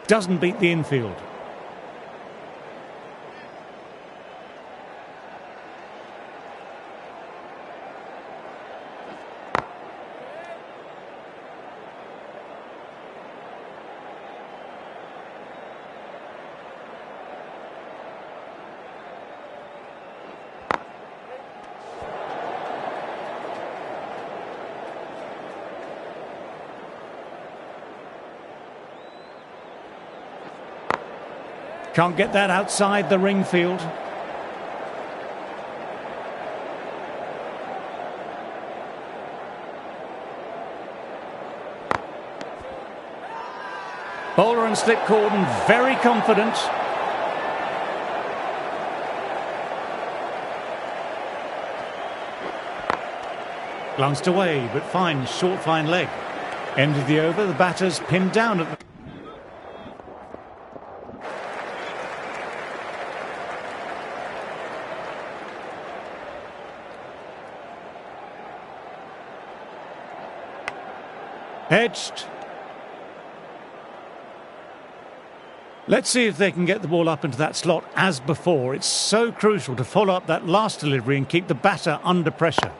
Doesn't beat the infield. Can't get that outside the ring field. Bowler and slip cordon, very confident. Glanced away, but fine, short, fine leg. End of the over, the batter's pinned down at the... Edged. Let's see if they can get the ball up into that slot as before. It's so crucial to follow up that last delivery and keep the batter under pressure.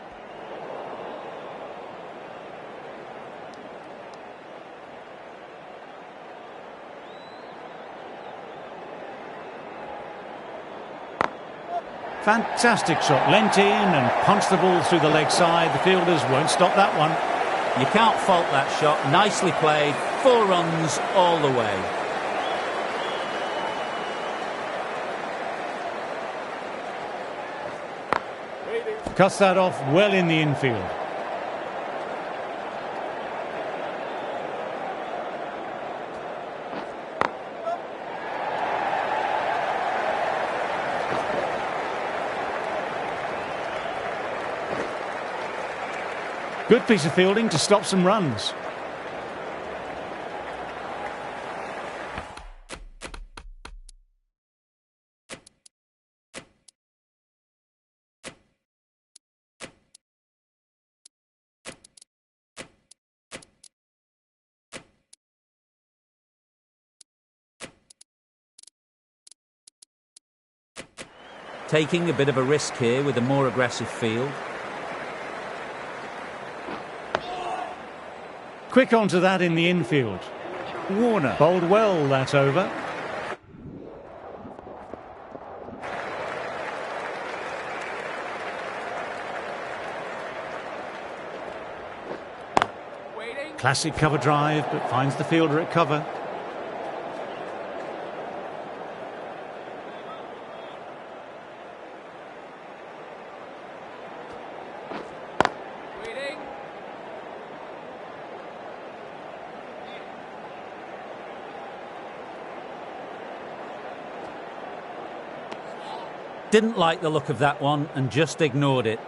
Fantastic shot. Leant in and punched the ball through the leg side. The fielders won't stop that one. You can't fault that shot. Nicely played. 4 runs all the way. Cuts that off well in the infield. Good piece of fielding to stop some runs. Taking a bit of a risk here with a more aggressive field. Quick onto that in the infield. Warner bowled well that over. Classic cover drive, but finds the fielder at cover. Didn't like the look of that one and just ignored it.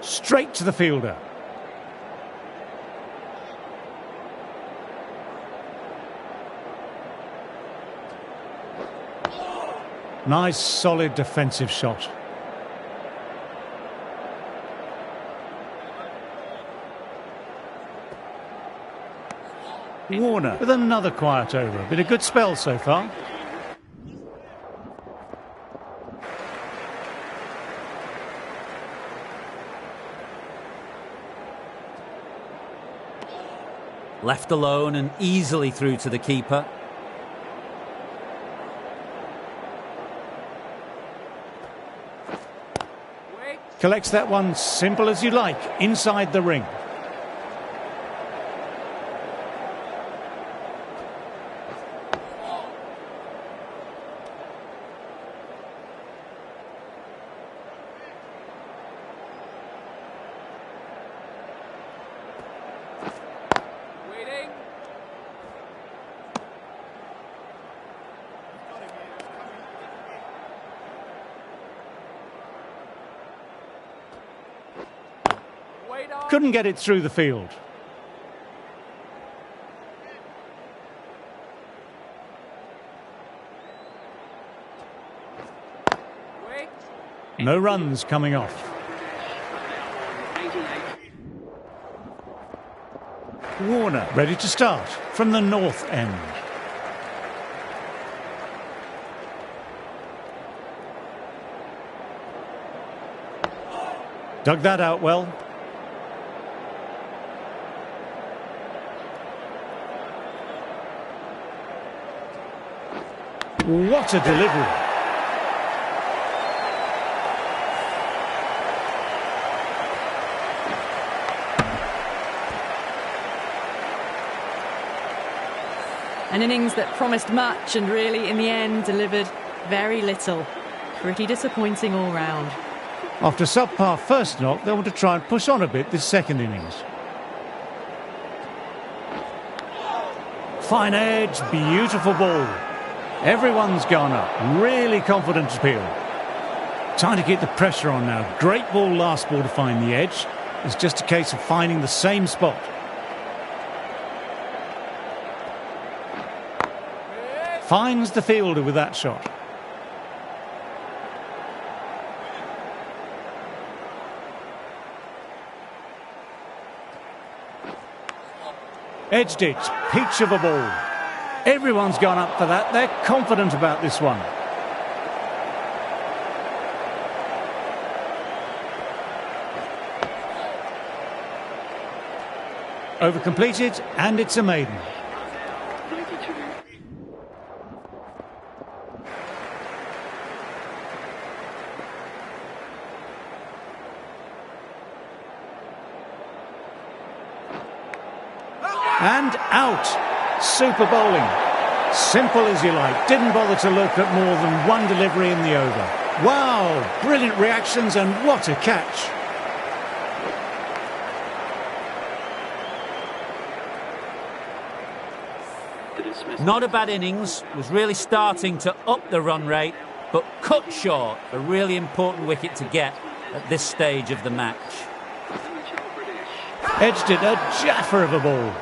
Straight to the fielder. Nice, solid defensive shot. Warner with another quiet over. Been a good spell so far. Left alone and easily through to the keeper. Collects that one simple as you like, inside the ring. Couldn't get it through the field. No runs coming off. Warner ready to start from the north end. Dug that out well. What a delivery. An innings that promised much and really, in the end, delivered very little. Pretty disappointing all round. After subpar first knock, they want to try and push on a bit this second innings. Fine edge, beautiful ball. Everyone's gone up. Really confident appeal. Time to get the pressure on now. Great ball last ball to find the edge. It's just a case of finding the same spot. Finds the fielder with that shot. Edged it. Peach of a ball. Everyone's gone up for that. They're confident about this one. Over completed, and it's a maiden. And out. Super bowling. Simple as you like. Didn't bother to look at more than one delivery in the over. Wow, brilliant reactions and what a catch. Not a bad innings, was really starting to up the run rate, but cut short. A really important wicket to get at this stage of the match. Edged it, a jaffer of a ball.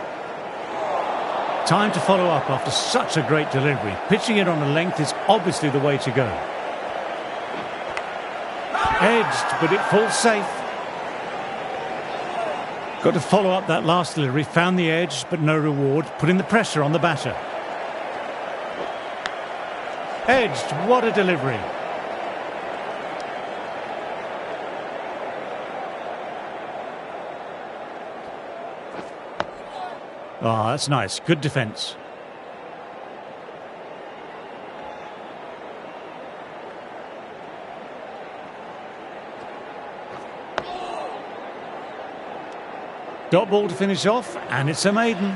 Time to follow up after such a great delivery. Pitching it on a length is obviously the way to go. Edged, but it falls safe. Got to follow up that last delivery. Found the edge, but no reward. Putting the pressure on the batter. Edged, what a delivery. Ah, that's nice. Good defence. Dot ball to finish off, and it's a maiden.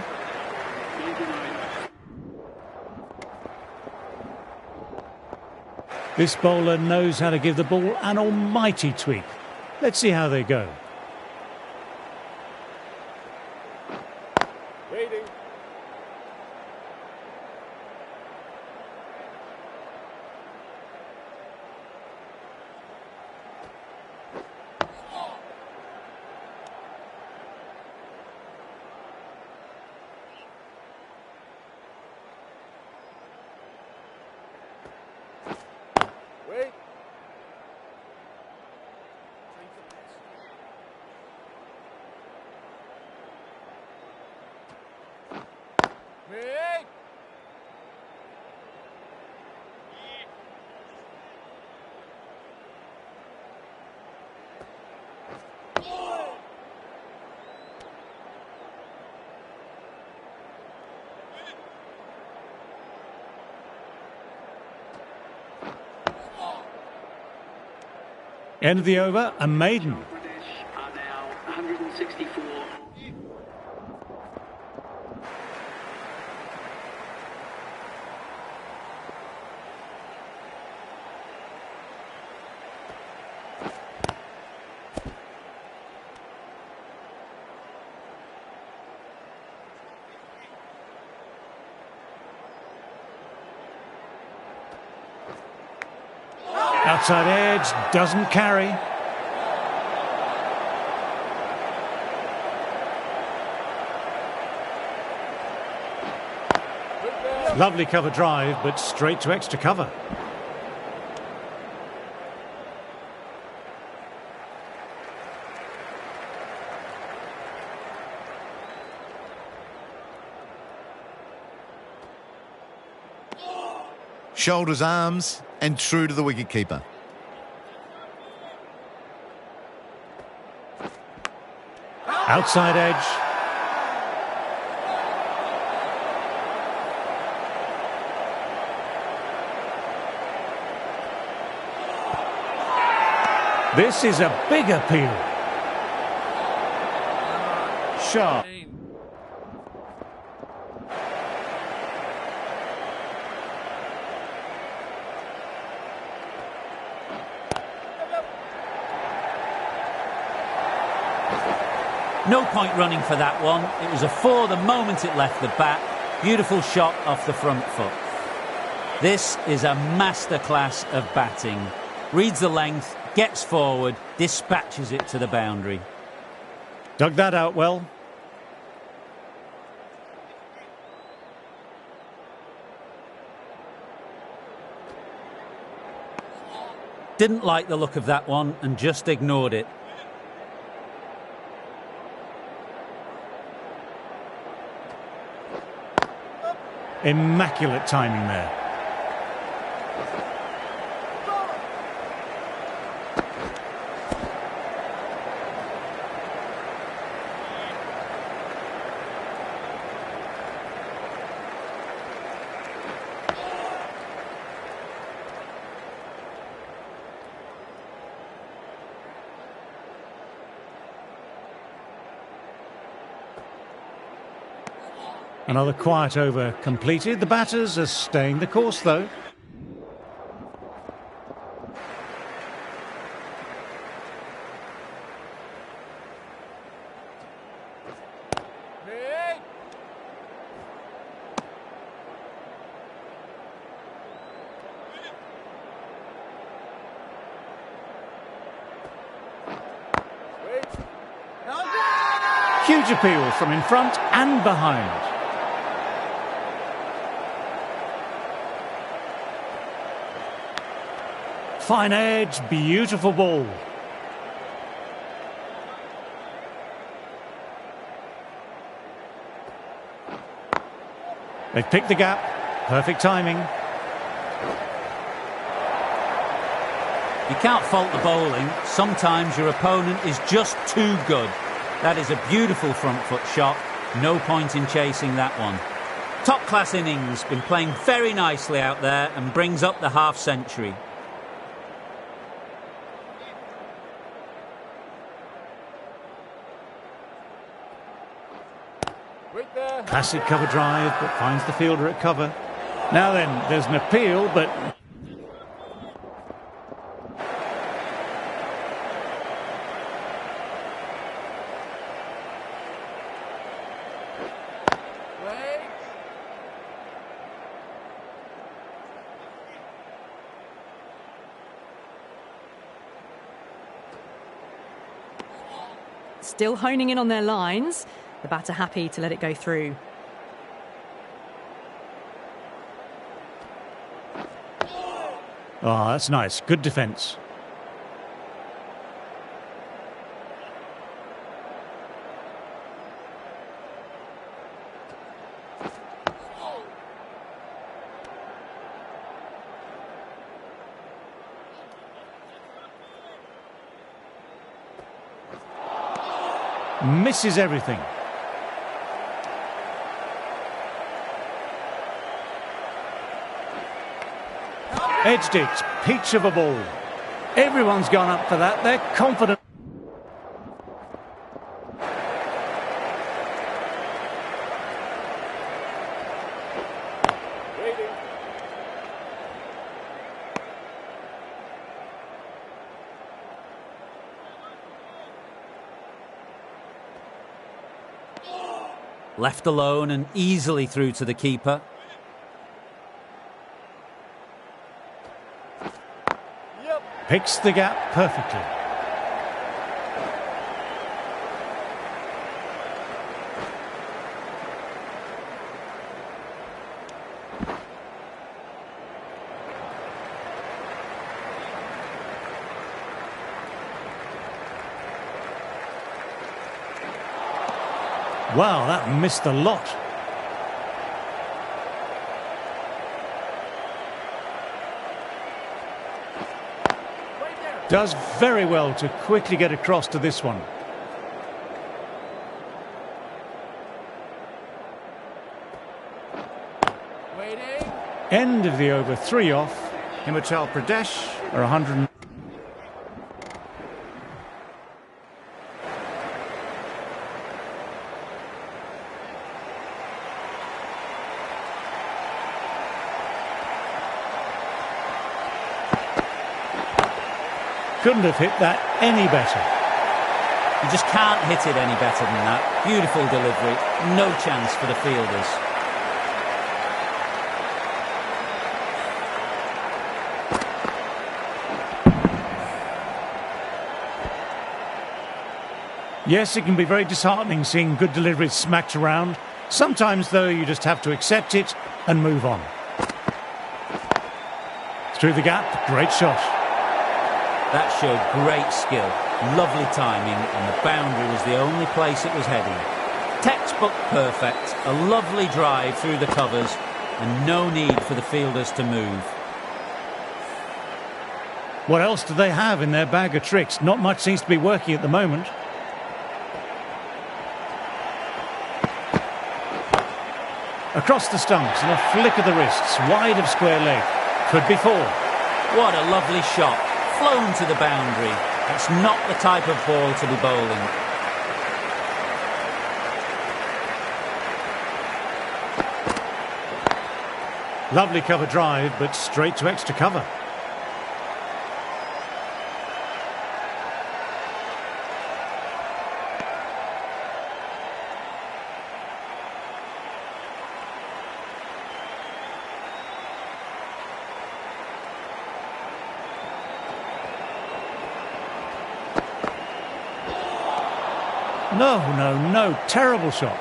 This bowler knows how to give the ball an almighty tweak. Let's see how they go. End of the over, a maiden. Are now 164. Outside edge, doesn't carry. Lovely cover drive, but straight to extra cover. Shoulders, arms, and true to the wicketkeeper. Outside edge. This is a big appeal. Sharp. No point running for that one. It was a four the moment it left the bat. Beautiful shot off the front foot. This is a masterclass of batting. Reads the length, gets forward, dispatches it to the boundary. Dug that out well. Didn't like the look of that one and just ignored it. Immaculate timing there. Another quiet over completed. The batters are staying the course, though. Huge appeal from in front and behind. Fine edge, beautiful ball. They've picked the gap. Perfect timing. You can't fault the bowling. Sometimes your opponent is just too good. That is a beautiful front foot shot. No point in chasing that one. Top class innings. Been playing very nicely out there and brings up the half century. Classic cover drive, but finds the fielder at cover. Now then, there's an appeal, but... Still honing in on their lines. The batter happy to let it go through. Oh, that's nice. Good defence. Misses everything. Edged it, peach of a ball. Everyone's gone up for that, they're confident. Left alone and easily through to the keeper. Picks the gap perfectly. Wow, that missed a lot. Does very well to quickly get across to this one. Waiting. End of the over, 3 off. Himachal Pradesh are 100. Couldn't have hit that any better. You just can't hit it any better than that. Beautiful delivery. No chance for the fielders. Yes, it can be very disheartening seeing good deliveries smacked around. Sometimes, though, you just have to accept it and move on. Through the gap, great shot. That showed great skill, lovely timing, and the boundary was the only place it was heading. Textbook perfect, a lovely drive through the covers, and no need for the fielders to move. What else do they have in their bag of tricks? Not much seems to be working at the moment. Across the stumps and a flick of the wrists, wide of square leg. Could be 4. What a lovely shot. Flown to the boundary. That's not the type of ball to be bowling. Lovely cover drive, but straight to extra cover. No, terrible shot.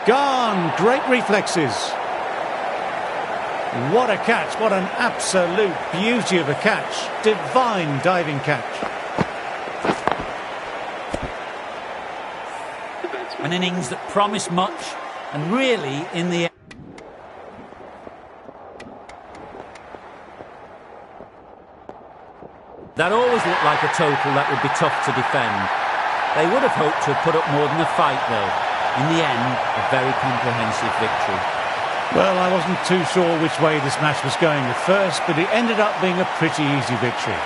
Gone, great reflexes. What a catch, what an absolute beauty of a catch. Divine diving catch. An innings that promised much, and really, in the end, that always looked like a total that would be tough to defend. They would have hoped to have put up more than a fight, though. In the end, a very comprehensive victory. Well, I wasn't too sure which way this match was going at first, but it ended up being a pretty easy victory.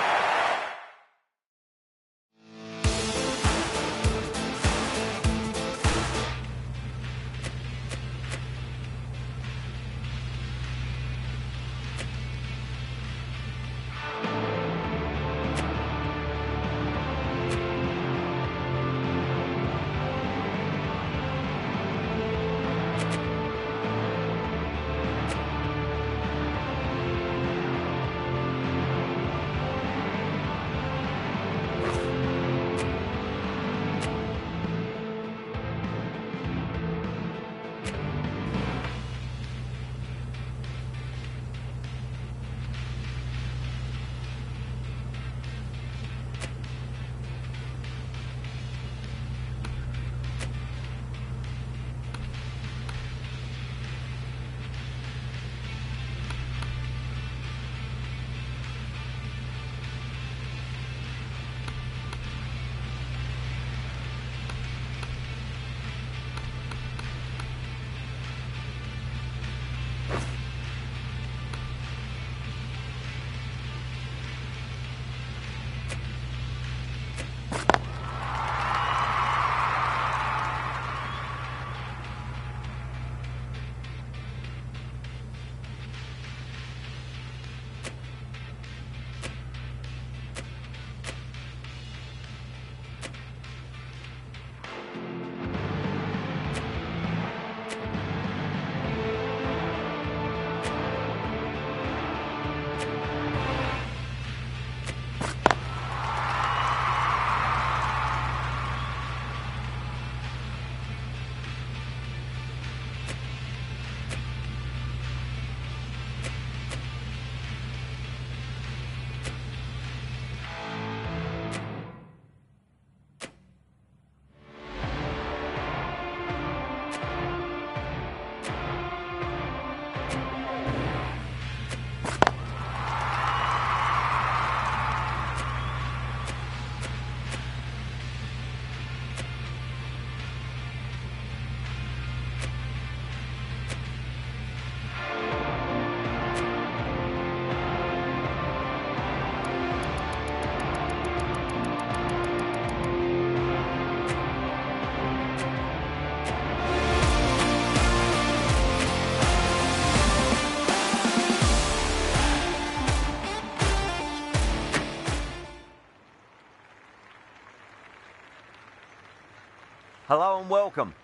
Hello and welcome.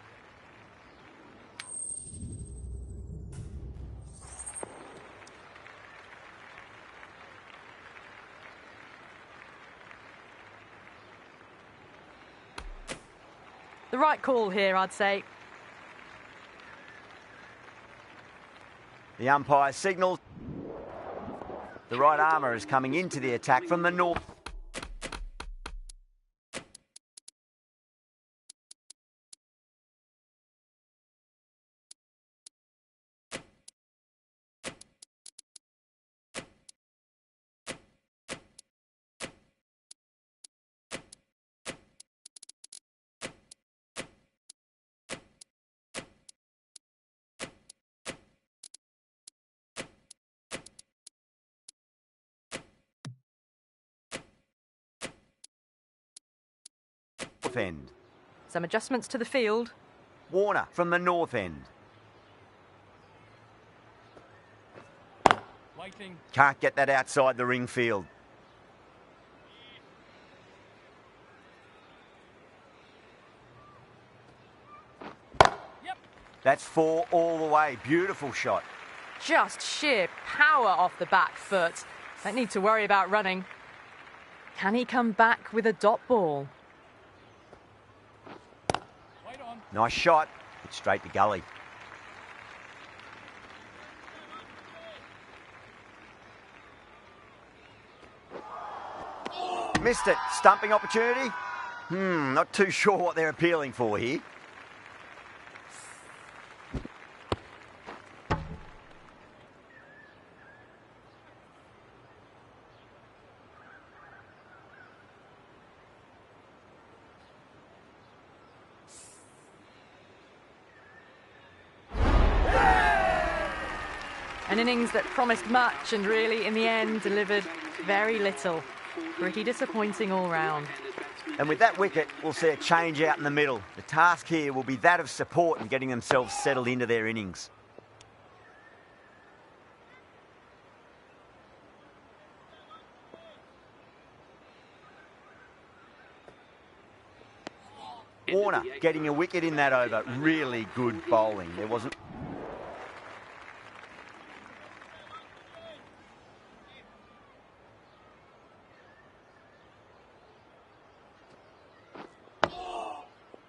The right call here, I'd say. The umpire signals. The right armour is coming into the attack from the north. End. Some adjustments to the field. Warner from the north end. Waiting. Can't get that outside the ring field. Yep. That's 4 all the way. Beautiful shot. Just sheer power off the back foot. Don't need to worry about running. Can he come back with a dot ball? Nice shot. It's straight to gully. Missed it. Stumping opportunity. Not too sure what they're appealing for here. An innings that promised much and really, in the end, delivered very little. Pretty disappointing all round. And with that wicket, we'll see a change out in the middle. The task here will be that of support and getting themselves settled into their innings. Warner getting a wicket in that over. Really good bowling. There wasn't...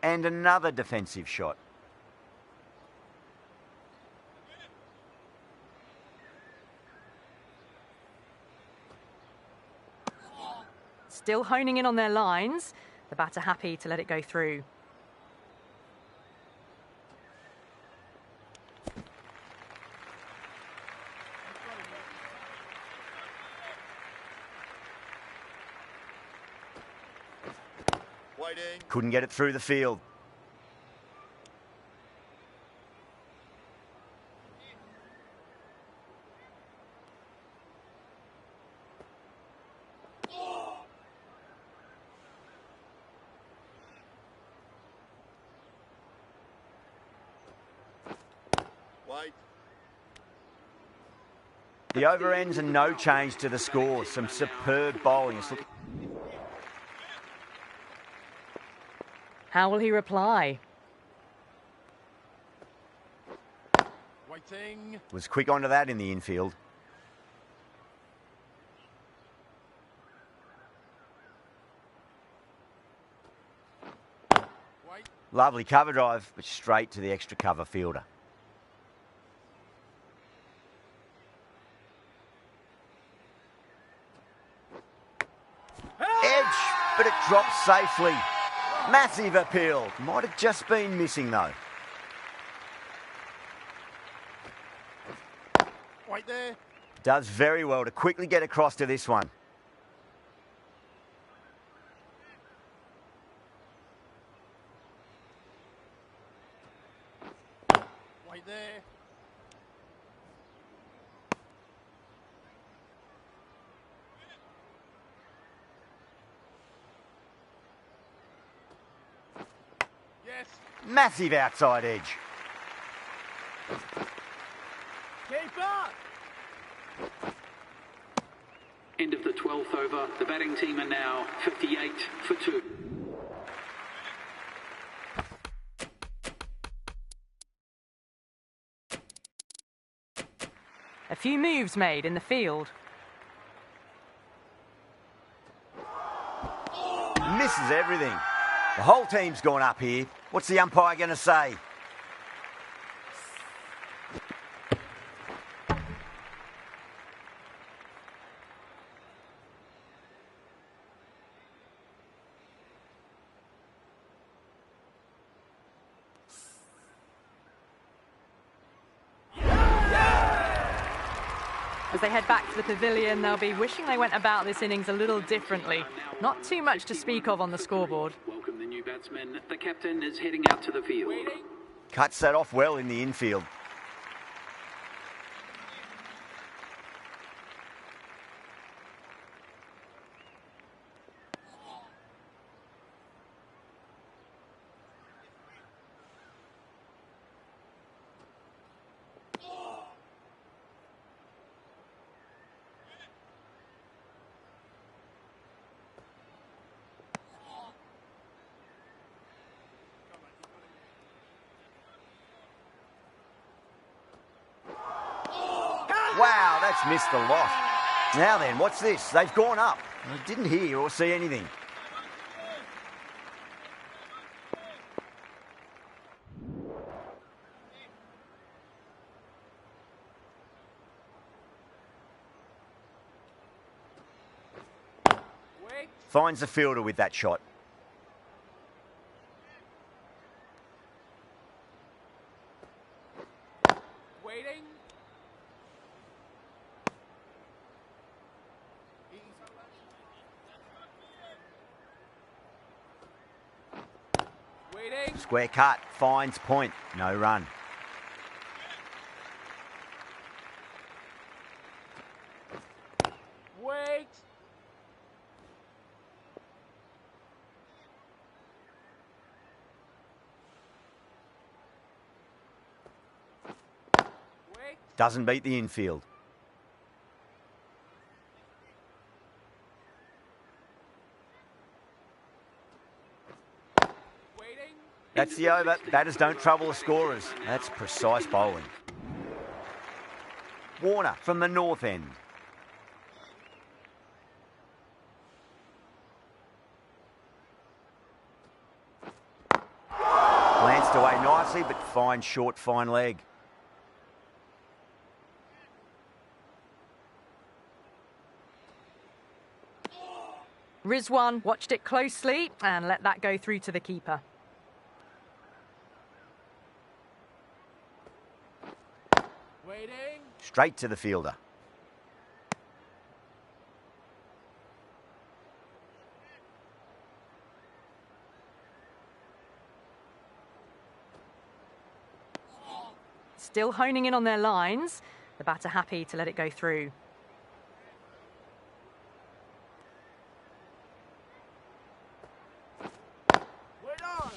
And another defensive shot. Still honing in on their lines. The batter happy to let it go through. Couldn't get it through the field. The over ends and no change to the score. Some superb bowling. How will he reply? Waiting. Was quick onto that in the infield. Wait. Lovely cover drive, but straight to the extra cover fielder. Edge, but it drops safely. Massive appeal. Might have just been missing though. Wait there. Does very well to quickly get across to this one. Wait there. Yes. Massive outside edge. Keeper. End of the 12th over. The batting team are now 58 for 2. A few moves made in the field. Misses everything. The whole team's gone up here. What's the umpire going to say? As they head back to the pavilion, they'll be wishing they went about this innings a little differently. Not too much to speak of on the scoreboard. Welcome the new batsman. The captain is heading out to the field. Cuts that off well in the infield. Wow, that's missed the lot. Now then, what's this? They've gone up. I didn't hear or see anything. Finds the fielder with that shot. Waiting. Waiting. Square cut, finds point, no run. Wait. Wait. Doesn't beat the infield. Waiting. That's the over. Batters don't trouble the scorers. That's precise bowling. Warner from the north end. Glanced away nicely, but fine short, fine leg. Rizwan watched it closely and let that go through to the keeper. Waiting. Straight to the fielder. Still honing in on their lines. The batter happy to let it go through. Wait on.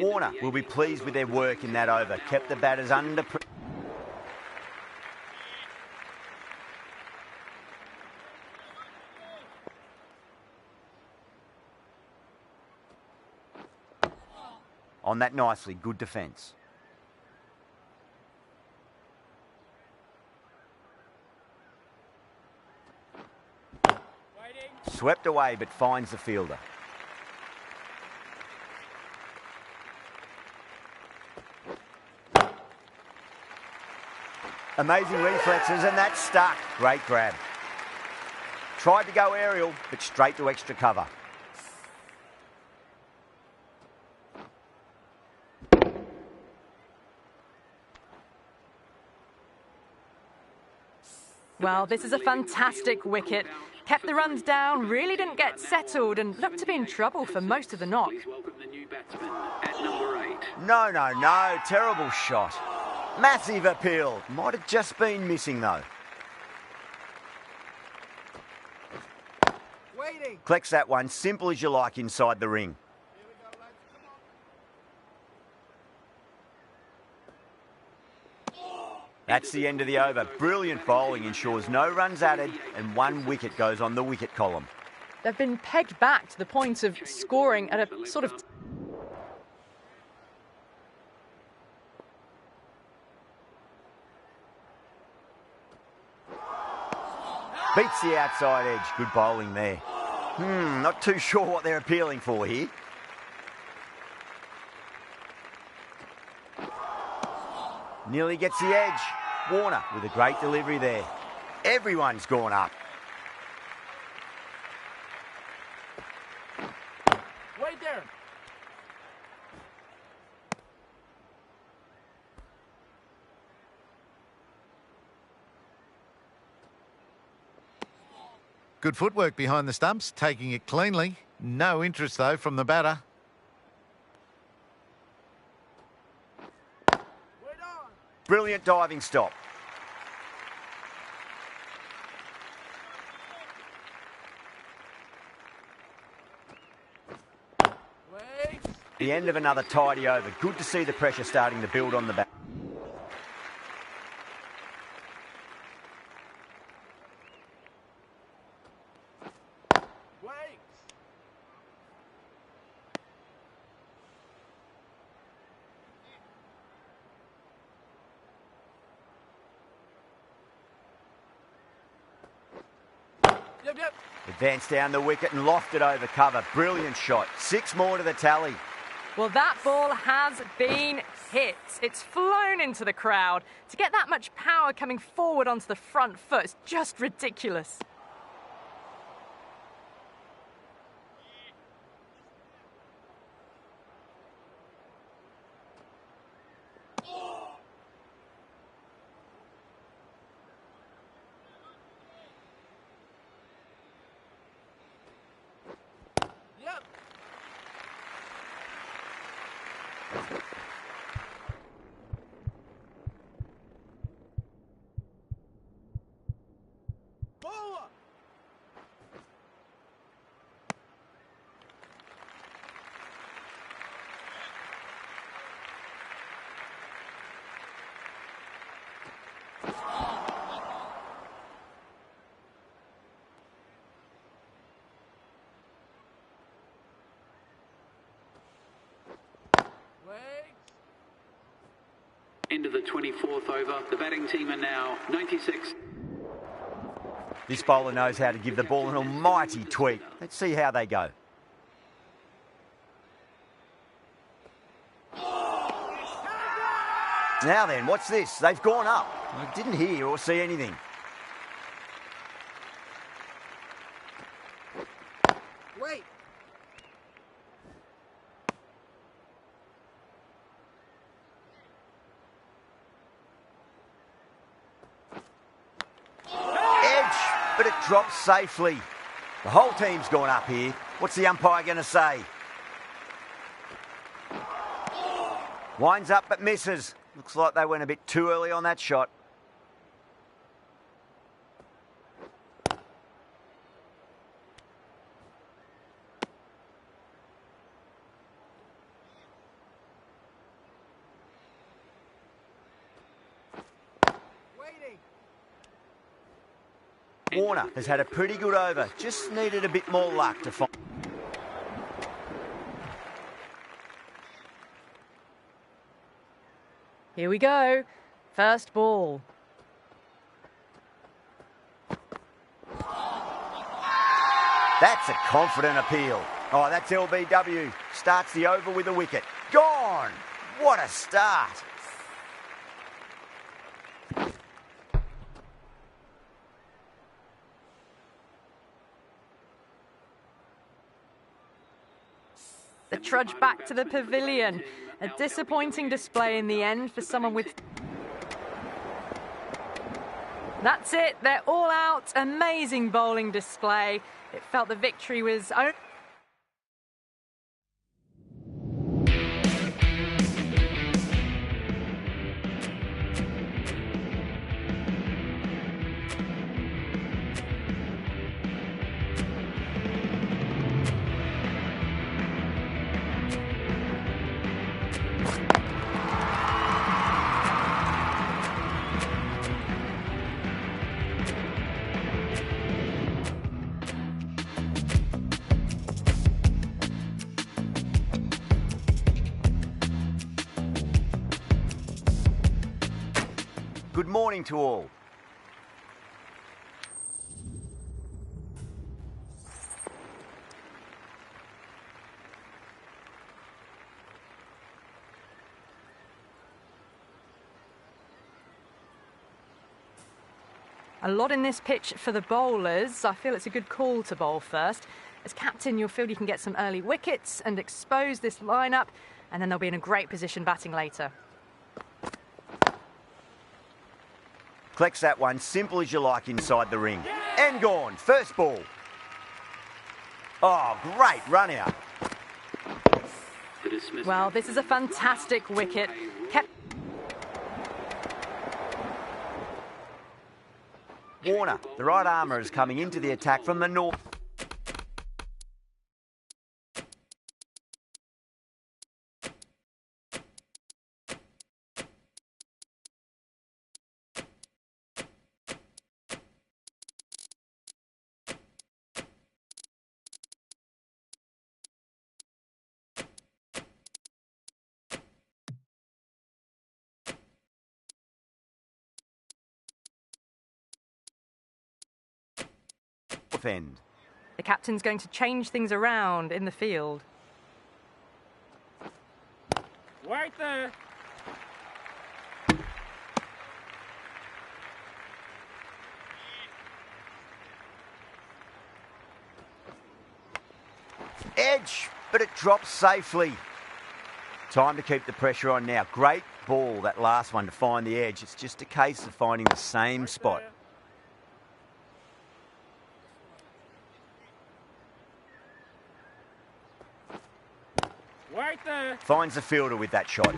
Warner will be pleased with their work in that over. Kept the batters under pressure. On that nicely, good defence. Waiting. Swept away but finds the fielder. Amazing reflexes and that's stuck. Great grab. Tried to go aerial but straight to extra cover. Well, this is a fantastic wicket. Kept the runs down, really didn't get settled and looked to be in trouble for most of the knock. Please welcome the new batsman at number 8. No. Terrible shot. Massive appeal. Might have just been missing though. Waiting. Collects that one, simple as you like inside the ring. Here we go, lads. Come on. That's the end of the over. Brilliant bowling ensures no runs added and 1 wicket goes on the wicket column. They've been pegged back to the point of scoring at a sort of... Beats the outside edge. Good bowling there. Not too sure what they're appealing for here. Nearly gets the edge. Warner with a great delivery there. Everyone's gone up. Wait there. Good footwork behind the stumps, taking it cleanly. No interest, though, from the batter. Wait on. Brilliant diving stop. Wait. The end of another tidy over. Good to see the pressure starting to build on the back. Wait. Yep. Advanced down the wicket and lofted over cover. Brilliant shot. 6 more to the tally. Well, that ball has been hit. It's flown into the crowd. To get that much power coming forward onto the front foot is just ridiculous. Yep. Bowler. Wait. End of the 24th over. The batting team are now 96. This bowler knows how to give the ball an almighty tweak. Let's see how they go. Now then, what's this? They've gone up. I didn't hear or see anything. Wait. Edge, but it drops safely. The whole team's gone up here. What's the umpire going to say? Winds up but misses. Looks like they went a bit too early on that shot. Waiting. Warner has had a pretty good over. Just needed a bit more luck to find. Here we go. First ball. That's a confident appeal. Oh, that's LBW. Starts the over with a wicket. Gone! What a start. The trudge back to the pavilion. A disappointing display in the end for someone with... That's it. They're all out. Amazing bowling display. It felt the victory was... morning to all. A lot in this pitch for the bowlers. I feel it's a good call to bowl first. As captain, you'll feel you can get some early wickets and expose this lineup, and then they'll be in a great position batting later. Collects that one, simple as you like inside the ring. And gone, first ball. Oh, great run out. Well, this is a fantastic wicket. Warner, the right armour, is coming into the attack from the north. End. The captain's going to change things around in the field. Right there. Edge, but it drops safely. Time to keep the pressure on now. Great ball, that last one, to find the edge. It's just a case of finding the same spot. Right there. Finds the fielder with that shot.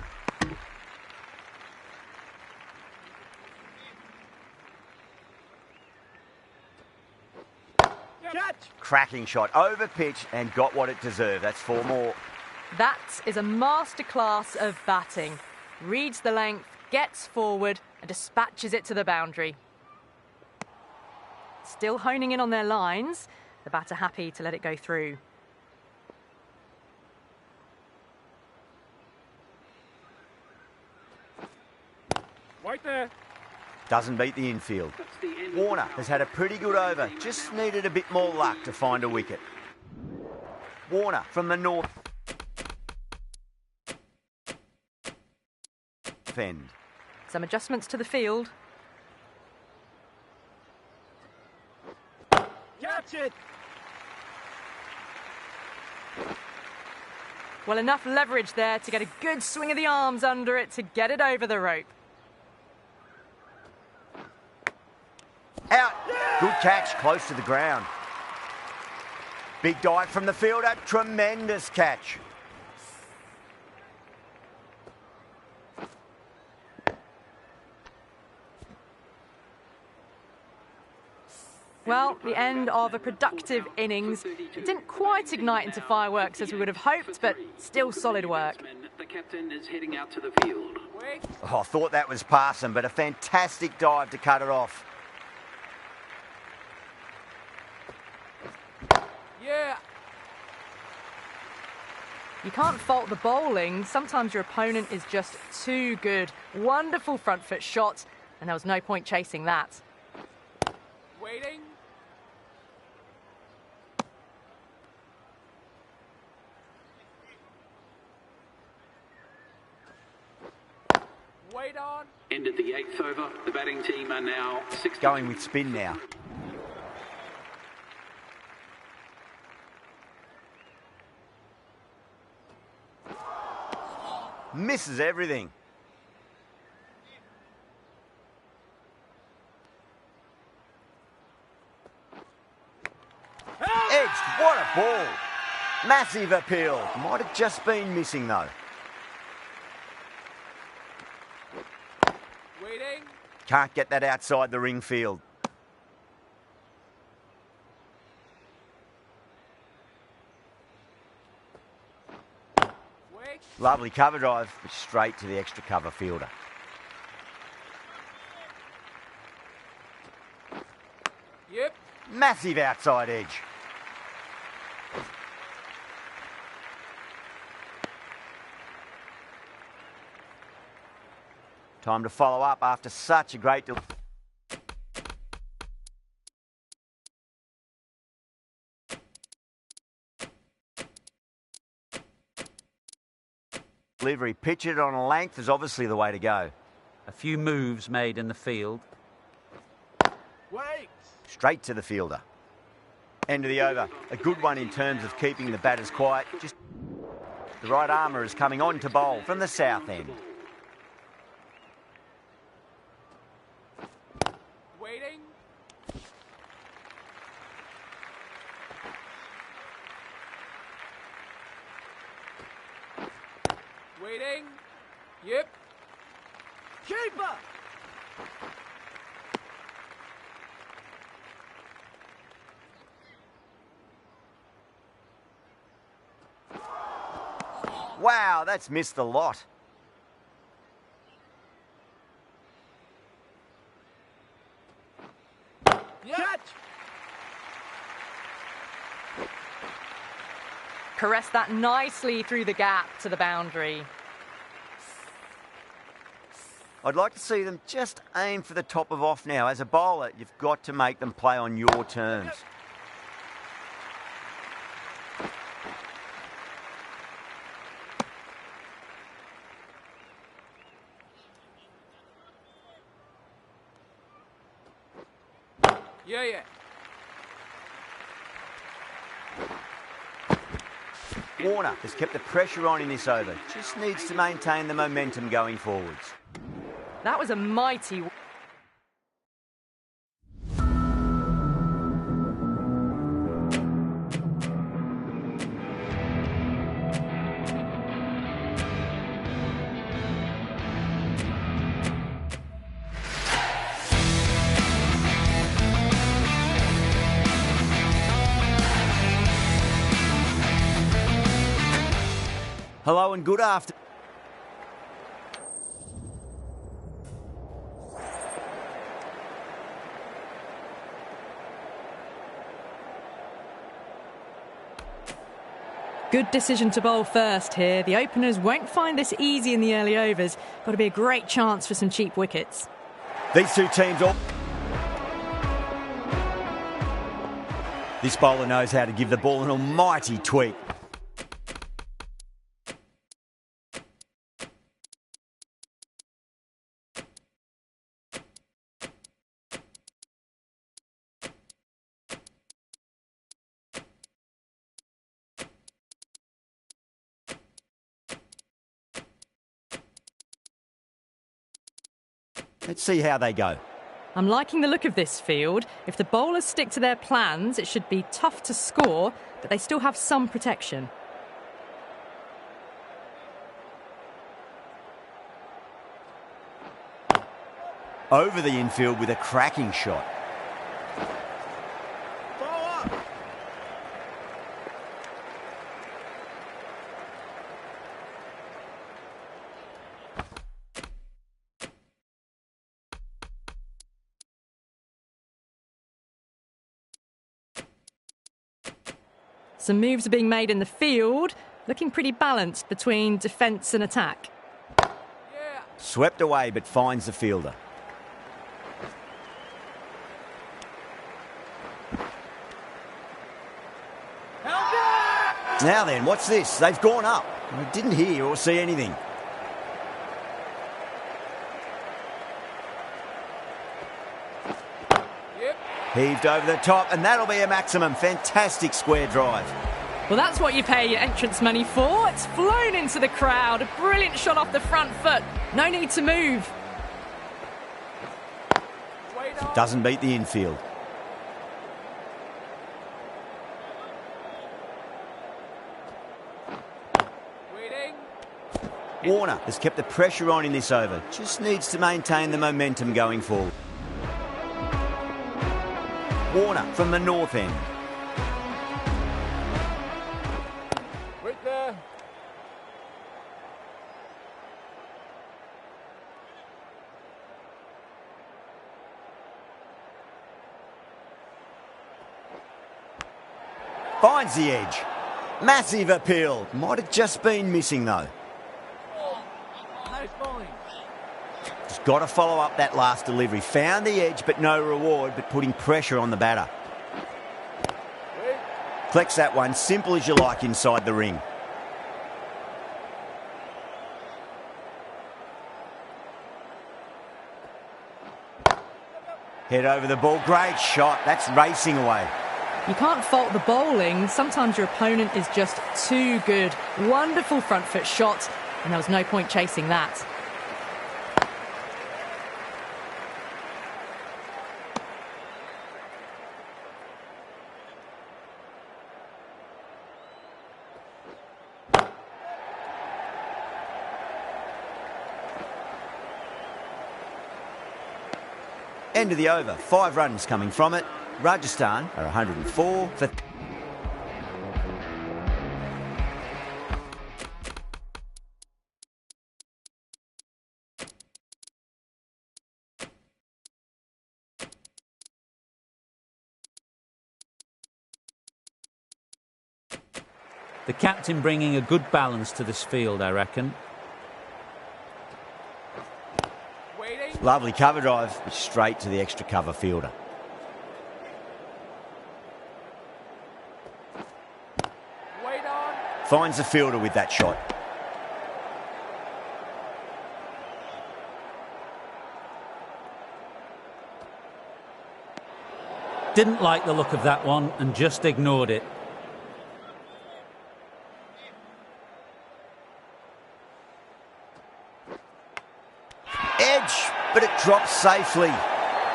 Catch. Cracking shot, over pitch, and got what it deserved. That's 4 more. That is a masterclass of batting. Reads the length, gets forward, and dispatches it to the boundary. Still honing in on their lines. The batter happy to let it go through. Right there. Doesn't beat the infield. Warner has had a pretty good over. Just needed a bit more luck to find a wicket. Warner from the north end. Some adjustments to the field. Catch it. Well, enough leverage there to get a good swing of the arms under it to get it over the rope. Out. Good catch, close to the ground. Big dive from the fielder. Tremendous catch. Well, the end of a productive innings. It didn't quite ignite into fireworks as we would have hoped, but still solid work. The captain is heading out to the field. Oh, I thought that was passing, but a fantastic dive to cut it off. Yeah. You can't fault the bowling. Sometimes your opponent is just too good. Wonderful front foot shot, and there was no point chasing that. Waiting. Wait on. Ended the 8th over. The batting team are now 60. Going with spin now. Misses everything. Edged, what a ball. Massive appeal. Might have just been missing though. Waiting. Can't get that outside the ring field. Wait. Lovely cover drive, but straight to the extra cover fielder. Yep. Massive outside edge. Time to follow up after such a great delivery. Pitch it on a length is obviously the way to go. A few moves made in the field. Wait. Straight to the fielder. End of the over. A good one in terms of keeping the batters quiet. Just the right armour is coming on to bowl from the south end. Waiting. Waiting. Yep. Keeper. Wow, that's missed a lot. Catch. Caress that nicely through the gap to the boundary. I'd like to see them just aim for the top of off now. As a bowler, you've got to make them play on your terms. Yeah. Warner has kept the pressure on in this over. Just needs to maintain the momentum going forwards. That was a mighty... Hello and good afternoon. Good decision to bowl first here. The openers won't find this easy in the early overs. Got to be a great chance for some cheap wickets. These two teams all... This bowler knows how to give the ball an almighty tweak. Let's see how they go. I'm liking the look of this field. If the bowlers stick to their plans, it should be tough to score, but they still have some protection. Over the infield with a cracking shot. Some moves are being made in the field, looking pretty balanced between defence and attack. Yeah. Swept away but finds the fielder. Now then, what's this? They've gone up. I didn't hear or see anything. Yep. Heaved over the top, and that'll be a maximum. Fantastic square drive. Well, that's what you pay your entrance money for. It's flown into the crowd. A brilliant shot off the front foot. No need to move. Wait on. Doesn't beat the infield. Waiting. Warner has kept the pressure on in this over. Just needs to maintain the momentum going forward. Warner from the north end. Wait there. Finds the edge. Massive appeal. Might have just been missing though. Nice bowling. Just Got to follow up that last delivery. Found the edge, but no reward, but putting pressure on the batter. Collects that one, simple as you like inside the ring. Head over the ball, great shot. That's racing away. You can't fault the bowling. Sometimes your opponent is just too good. Wonderful front foot shot, and there was no point chasing that. End of the over, 5 runs coming from it. Rajasthan are 104 for... The captain bringing a good balance to this field, I reckon. Lovely cover drive, straight to the extra cover fielder. Wait on. Finds the fielder with that shot. Didn't like the look of that one and just ignored it. Edge, but it drops safely.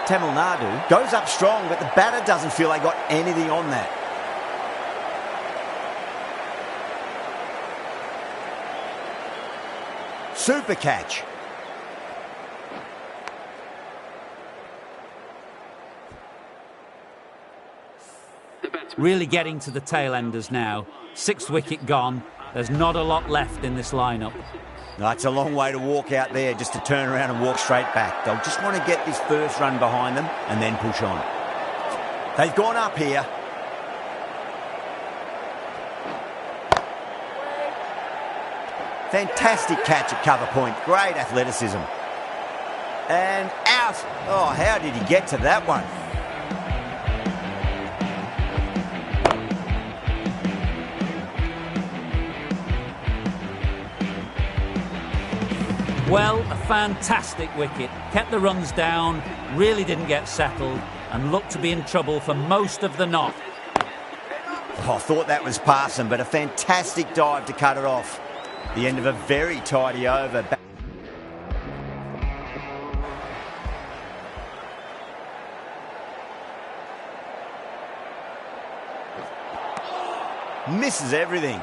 Tamil Nadu goes up strong, but the batter doesn't feel they got anything on that. Super catch. Really getting to the tail enders now. 6th wicket gone. There's not a lot left in this lineup. No, it's a long way to walk out there just to turn around and walk straight back. They'll just want to get this first run behind them and then push on. They've gone up here. Fantastic catch at cover point. Great athleticism. And out. Oh, how did he get to that one? Well, a fantastic wicket. Kept the runs down, really didn't get settled, and looked to be in trouble for most of the knock. Oh, I thought that was passing, but a fantastic dive to cut it off. The end of a very tidy over. Misses everything.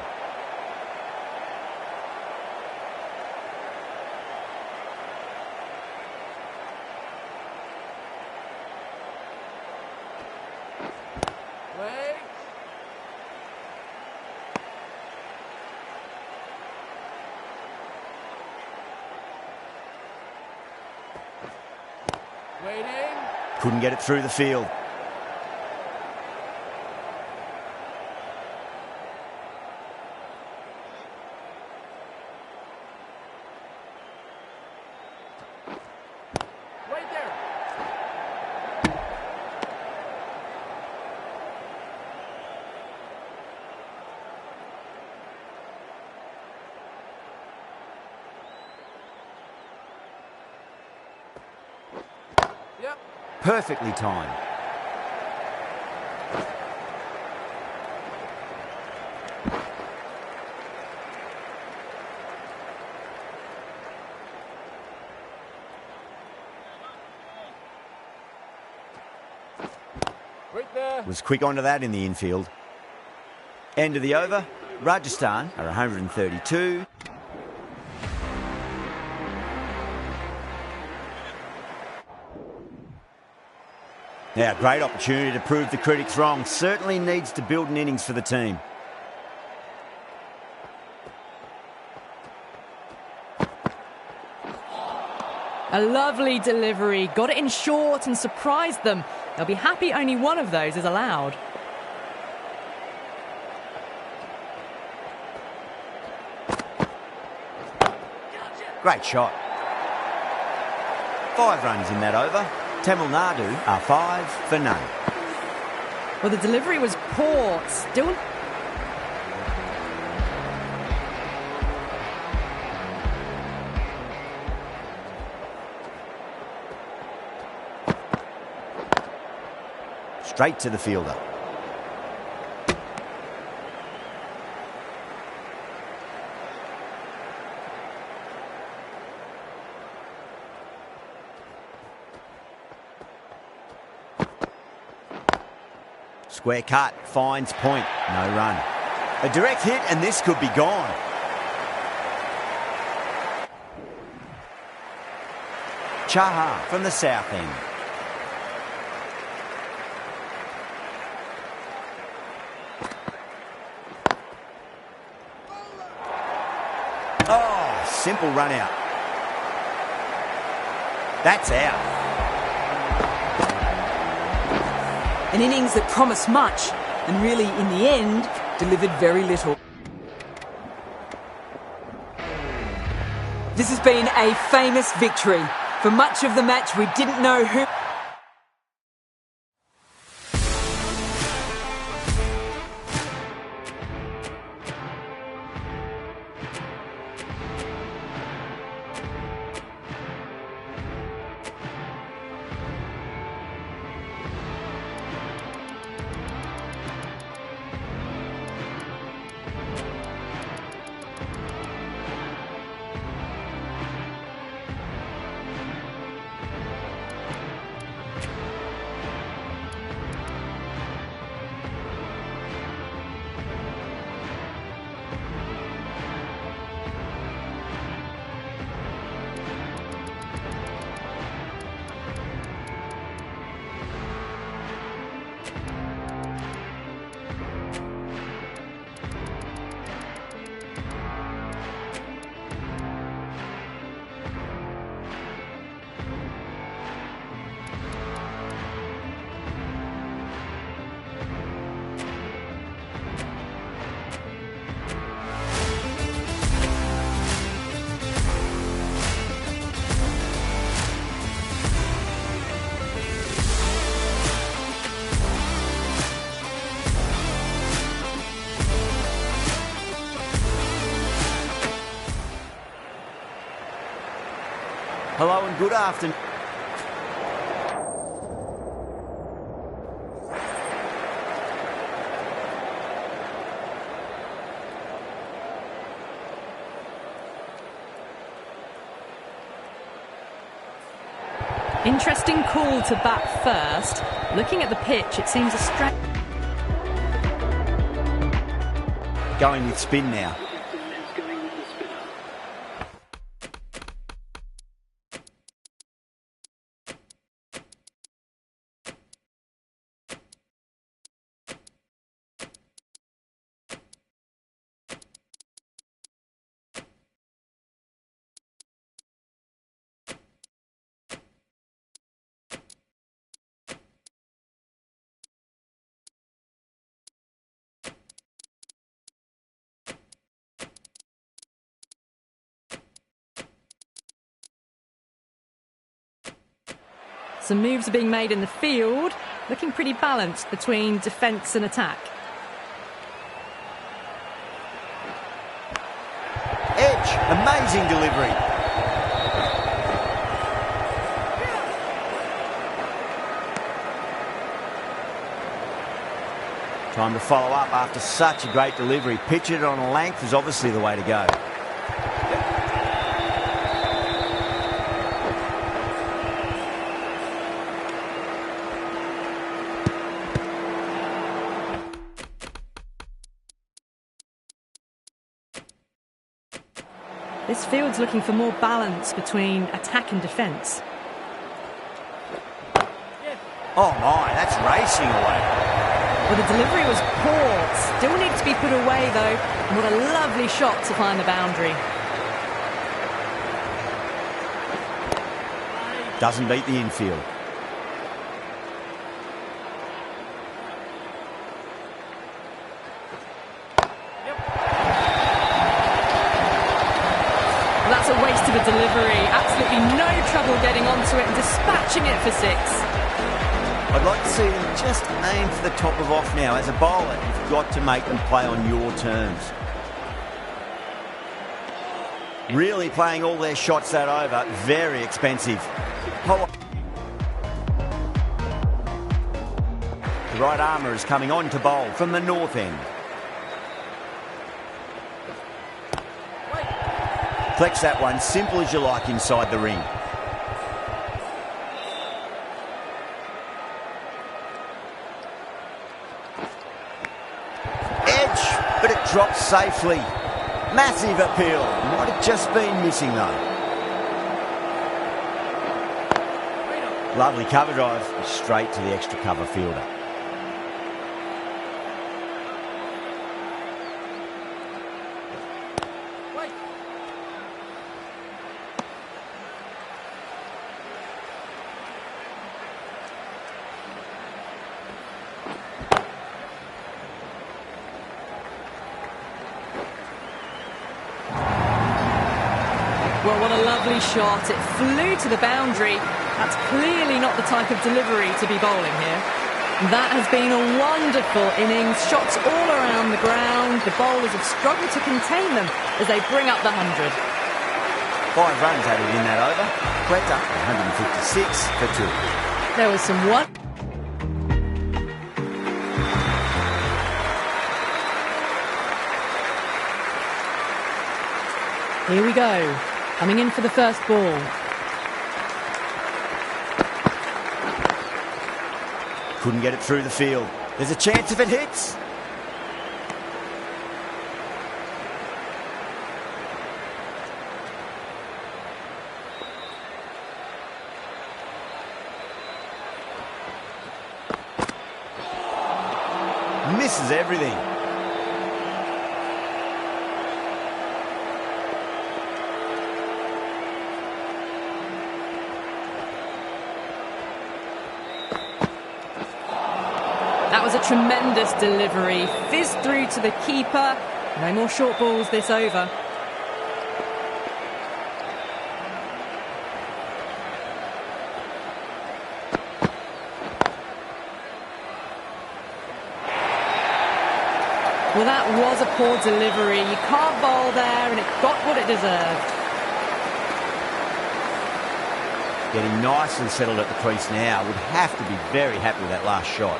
Couldn't get it through the field. Right there. Yep. Perfectly timed. Right there. Was quick onto that in the infield. End of the over. Rajasthan are 132. Now, great opportunity to prove the critics wrong. Certainly needs to build an innings for the team. A lovely delivery. Got it in short and surprised them. They'll be happy only one of those is allowed. Great shot. 5 runs in that over. Tamil Nadu are 5 for none. Well, the delivery was poor. Still. Straight to the fielder. Square cut, finds point, no run. A direct hit and this could be gone. Chahar from the south end. Oh, simple run out. That's out. An innings that promised much and really, in the end, delivered very little. This has been a famous victory. For much of the match, we didn't know who... Hello and good afternoon. Interesting call to bat first. Looking at the pitch, it seems a stretch. Going with spin now. Some moves are being made in the field, looking pretty balanced between defence and attack. Edge, amazing delivery. Time to follow up after such a great delivery. Pitch it on a length is obviously the way to go. This field's looking for more balance between attack and defence. Oh my, that's racing away. Well, the delivery was poor. Still needs to be put away, though. And what a lovely shot to find the boundary. Doesn't beat the infield. Well, that's a waste of the delivery. Absolutely no trouble getting onto it and dispatching it for 6. I'd like to see them just aim for the top of off now. As a bowler, you've got to make them play on your terms. Really playing all their shots that over, very expensive. The right armour is coming on to bowl from the north end. Flex that one, simple as you like inside the ring. Edge, but it drops safely. Massive appeal. Might have just been missing though. Lovely cover drive, straight to the extra cover fielder. Well, what a lovely shot. It flew to the boundary. That's clearly not the type of delivery to be bowling here. That has been a wonderful innings. Shots all around the ground. The bowlers have struggled to contain them as they bring up the 100. 5 runs added in that over. Quetta, 156 for 2. There was some one. Here we go. Coming in for the first ball. Couldn't get it through the field. There's a chance if it hits. Misses everything. That was a tremendous delivery. Fizzed through to the keeper. No more short balls this over. Well, that was a poor delivery. You can't bowl there, and it got what it deserved. Getting nice and settled at the crease now. Would have to be very happy with that last shot.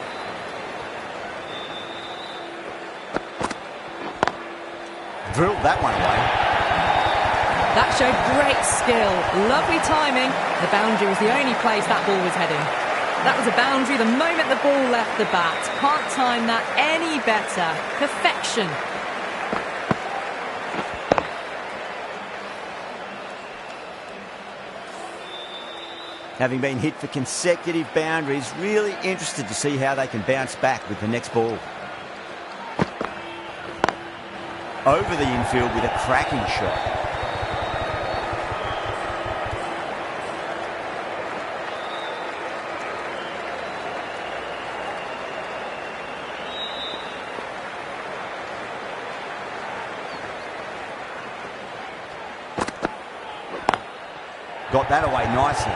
Drilled that one away. That showed great skill. Lovely timing. The boundary was the only place that ball was heading. That was a boundary the moment the ball left the bat. Can't time that any better. Perfection. Having been hit for consecutive boundaries, really interested to see how they can bounce back with the next ball. Over the infield with a cracking shot. Got that away nicely.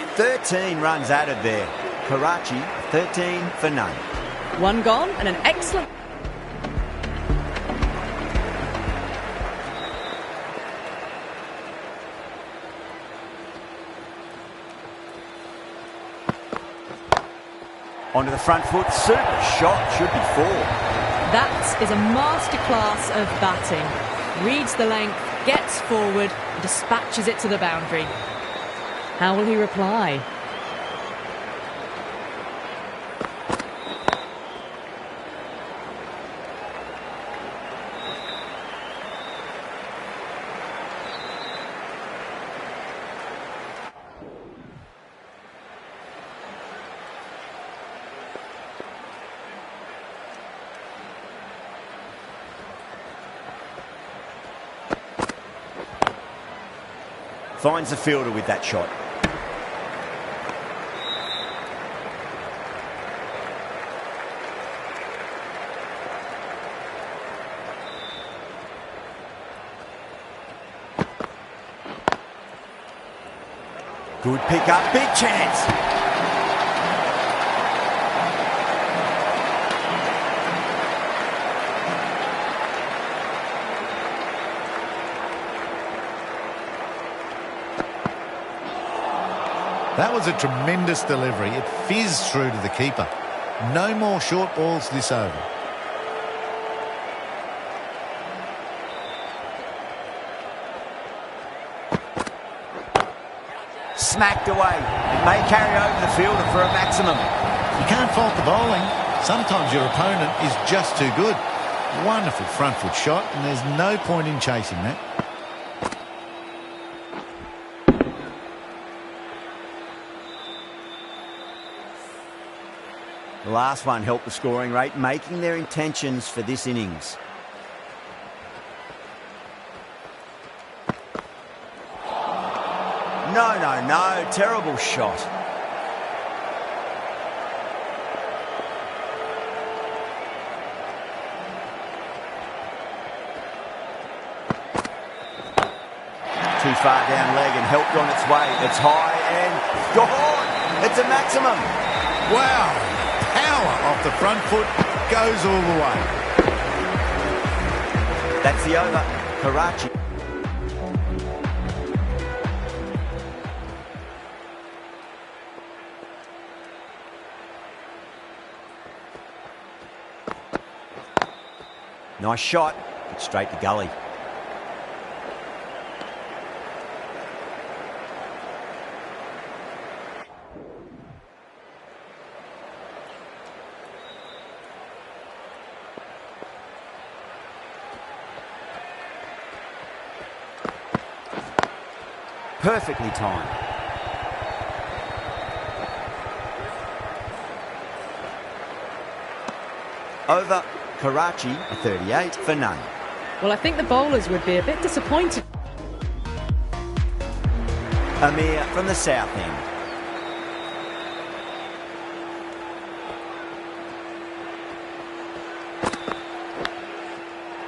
In 13 runs added there. Karachi, 13 for none. One gone and an excellent... Onto the front foot, super shot, should be 4. That is a masterclass of batting. Reads the length, gets forward, and dispatches it to the boundary. How will he reply? Finds the fielder with that shot. Good pick up, big chance. That was a tremendous delivery. It fizzed through to the keeper. No more short balls this over. Smacked away. It may carry over the fielder for a maximum. You can't fault the bowling. Sometimes your opponent is just too good. Wonderful front foot shot, and there's no point in chasing that. The last one helped the scoring rate, making their intentions for this innings. No. Terrible shot. Too far down leg and helped on its way. It's high and gone. It's a maximum. Wow. Power off the front foot, goes all the way. That's the over. Karachi. Nice shot, but straight to gully. Perfectly timed. Over. Karachi, a 38 for none. Well, I think the bowlers would be a bit disappointed. Amir from the south end.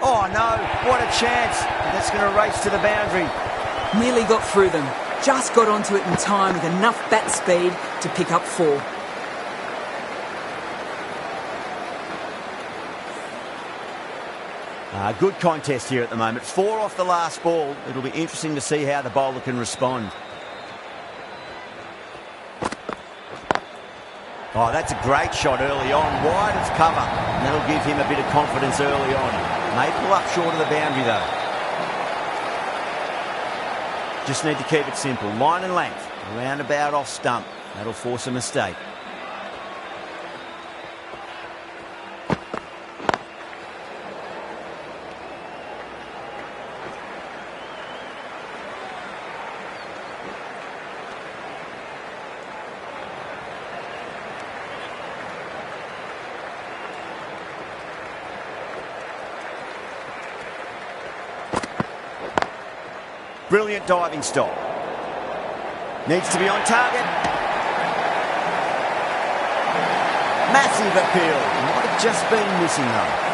Oh no, what a chance. That's going to race to the boundary. Nearly got through them. Just got onto it in time with enough bat speed to pick up 4. Good contest here at the moment. 4 off the last ball. It'll be interesting to see how the bowler can respond. Oh, that's a great shot early on. Wide of cover. And that'll give him a bit of confidence early on. May pull up short of the boundary though. Just need to keep it simple. Line and length. Roundabout off stump. That'll force a mistake. Brilliant diving stop. Needs to be on target. Massive appeal. Might have just been missing though.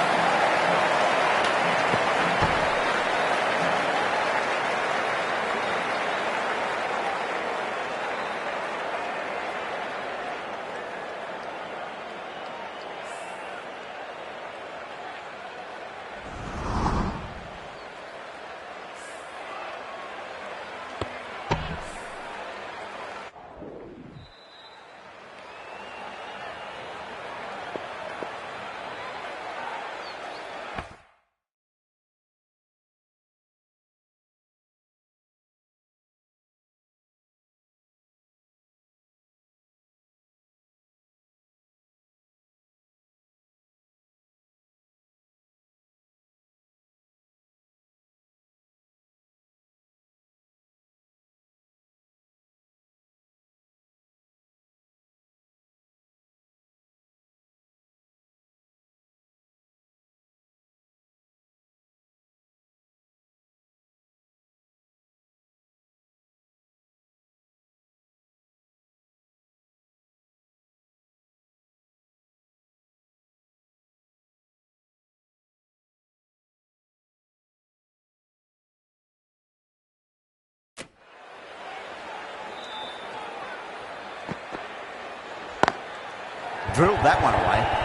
drilled that one away.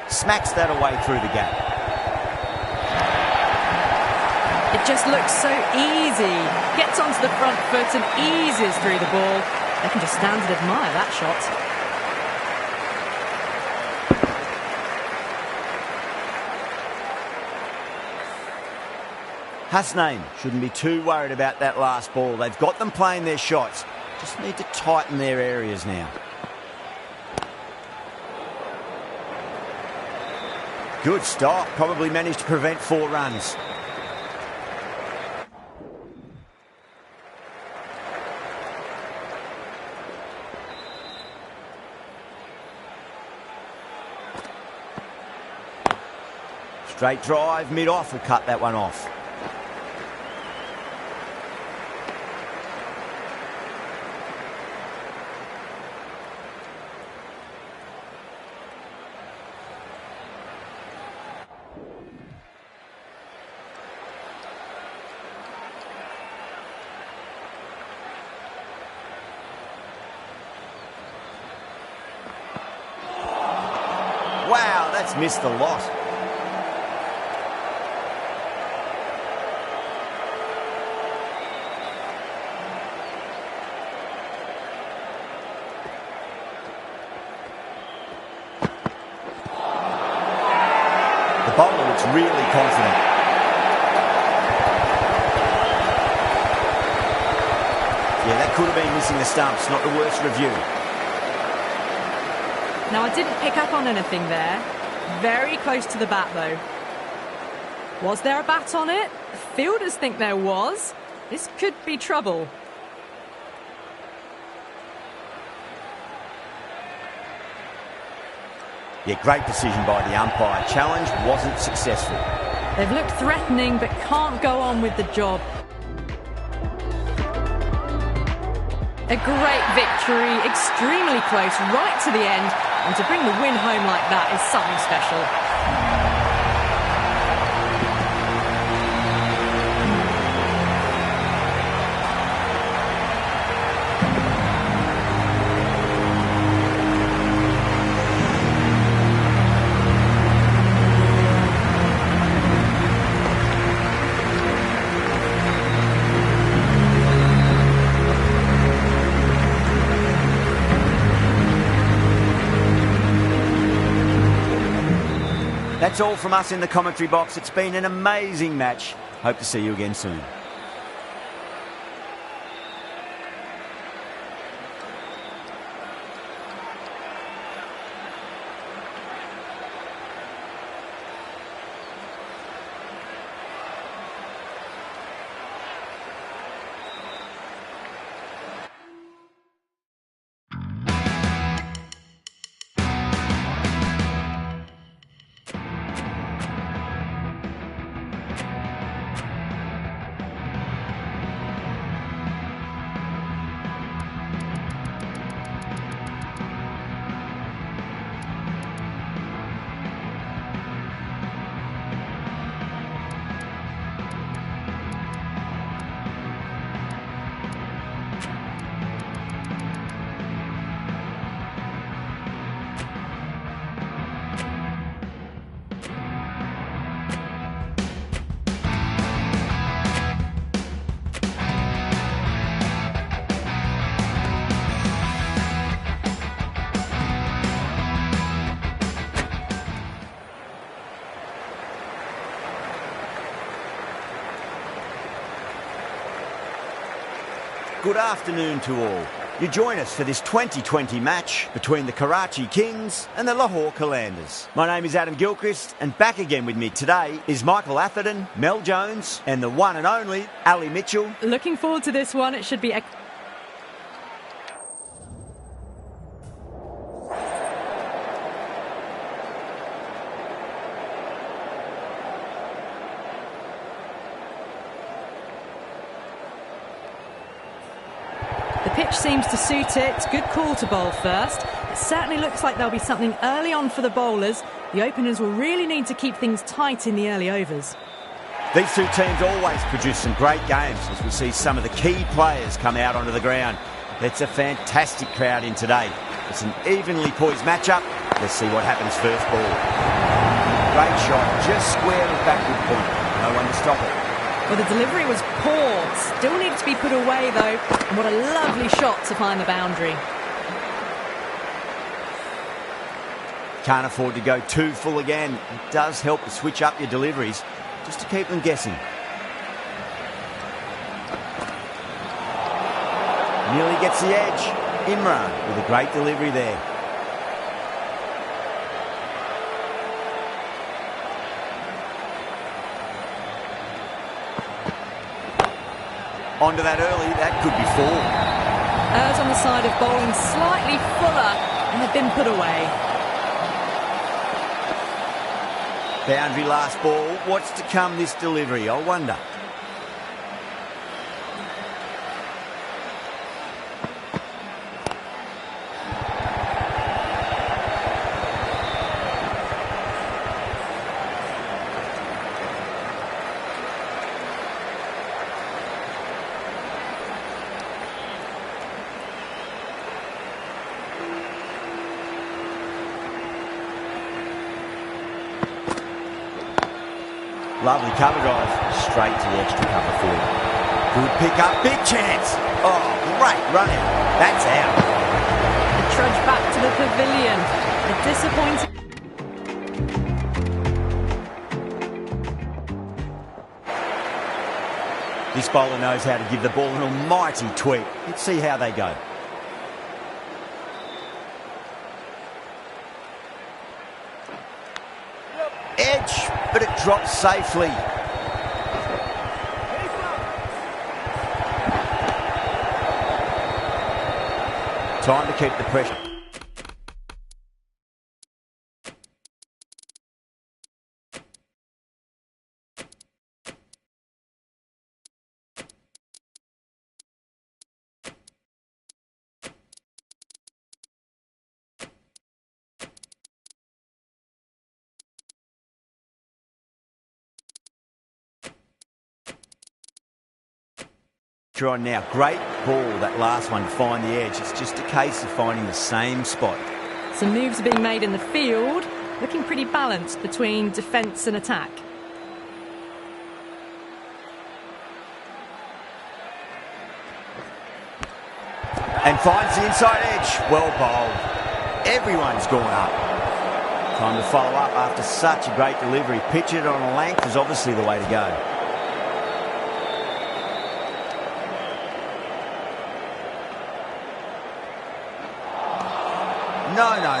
Smacks that away through the gap. It just looks so easy. Gets onto the front foot and eases through the ball. They can just stand and admire that shot. Hasnain shouldn't be too worried about that last ball. They've got them playing their shots. Just need to tighten their areas now. Good stop. Probably managed to prevent 4 runs. Straight drive, mid-off will cut that one off. Wow, that's missed a lot. The bowler looks really confident. Yeah, that could have been missing the stumps, not the worst review. Now, I didn't pick up on anything there. Very close to the bat, though. Was there a bat on it? Fielders think there was. This could be trouble. Yeah, great decision by the umpire. Challenge wasn't successful. They've looked threatening, but can't go on with the job. A great victory, extremely close, right to the end. And to bring the win home like that is something special. That's all from us in the commentary box. It's been an amazing match. Hope to see you again soon. Good afternoon to all. You join us for this 2020 match between the Karachi Kings and the Lahore Qalandars. My name is Adam Gilchrist, and back again with me today is Michael Atherton, Mel Jones, and the one and only Ali Mitchell. Looking forward to this one. It should be pitch seems to suit it. Good call to bowl first. It certainly looks like there'll be something early on for the bowlers. The openers will really need to keep things tight in the early overs. These two teams always produce some great games as we see some of the key players come out onto the ground. It's a fantastic crowd in today. It's an evenly poised matchup. Let's see what happens first ball. Great shot, just square of backward point. No one to stop it. Well, the delivery was poor. Still needed to be put away, though. And what a lovely shot to find the boundary. Can't afford to go too full again. It does help to switch up your deliveries, just to keep them guessing. Nearly gets the edge. Imran with a great delivery there. Onto that early, that could be four. Errs on the side of bowling slightly fuller, and they've been put away. Boundary last ball. What's to come this delivery, I wonder. Lovely cover drive, straight to the extra cover field. Good pick up, big chance. Oh, great run out. That's out. The trudge back to the pavilion. A disappointing. This bowler knows how to give the ball an almighty tweak. Let's see how they go. Edge, but it drops safely. Time to keep the pressure. On now, great ball, that last one to find the edge. It's just a case of finding the same spot. Some moves are being made in the field, looking pretty balanced between defence and attack. And finds the inside edge. Well bowled. Everyone's gone up. Time to follow up after such a great delivery. Pitch it on a length is obviously the way to go.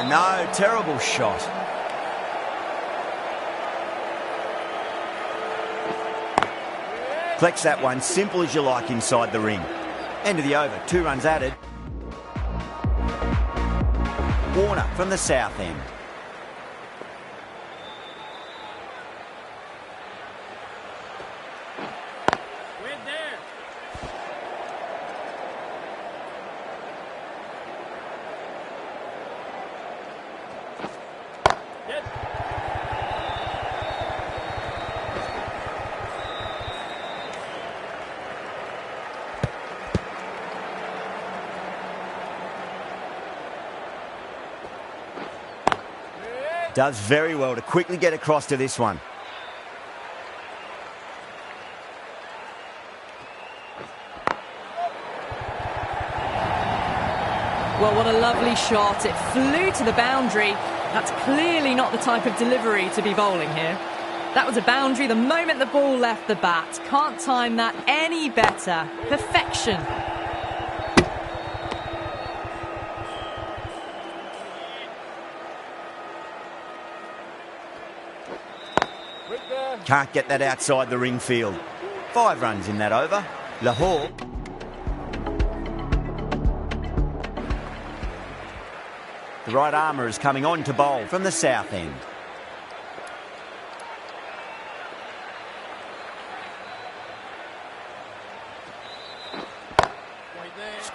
No, terrible shot. Collects that one, simple as you like inside the ring. End of the over, 2 runs added. Warner from the south end. Does very well to quickly get across to this one. Well, what a lovely shot. It flew to the boundary. That's clearly not the type of delivery to be bowling here. That was a boundary the moment the ball left the bat. Can't time that any better. Perfection. Can't get that outside the ring field. 5 runs in that over. Lahore. The right armour is coming on to bowl from the south end.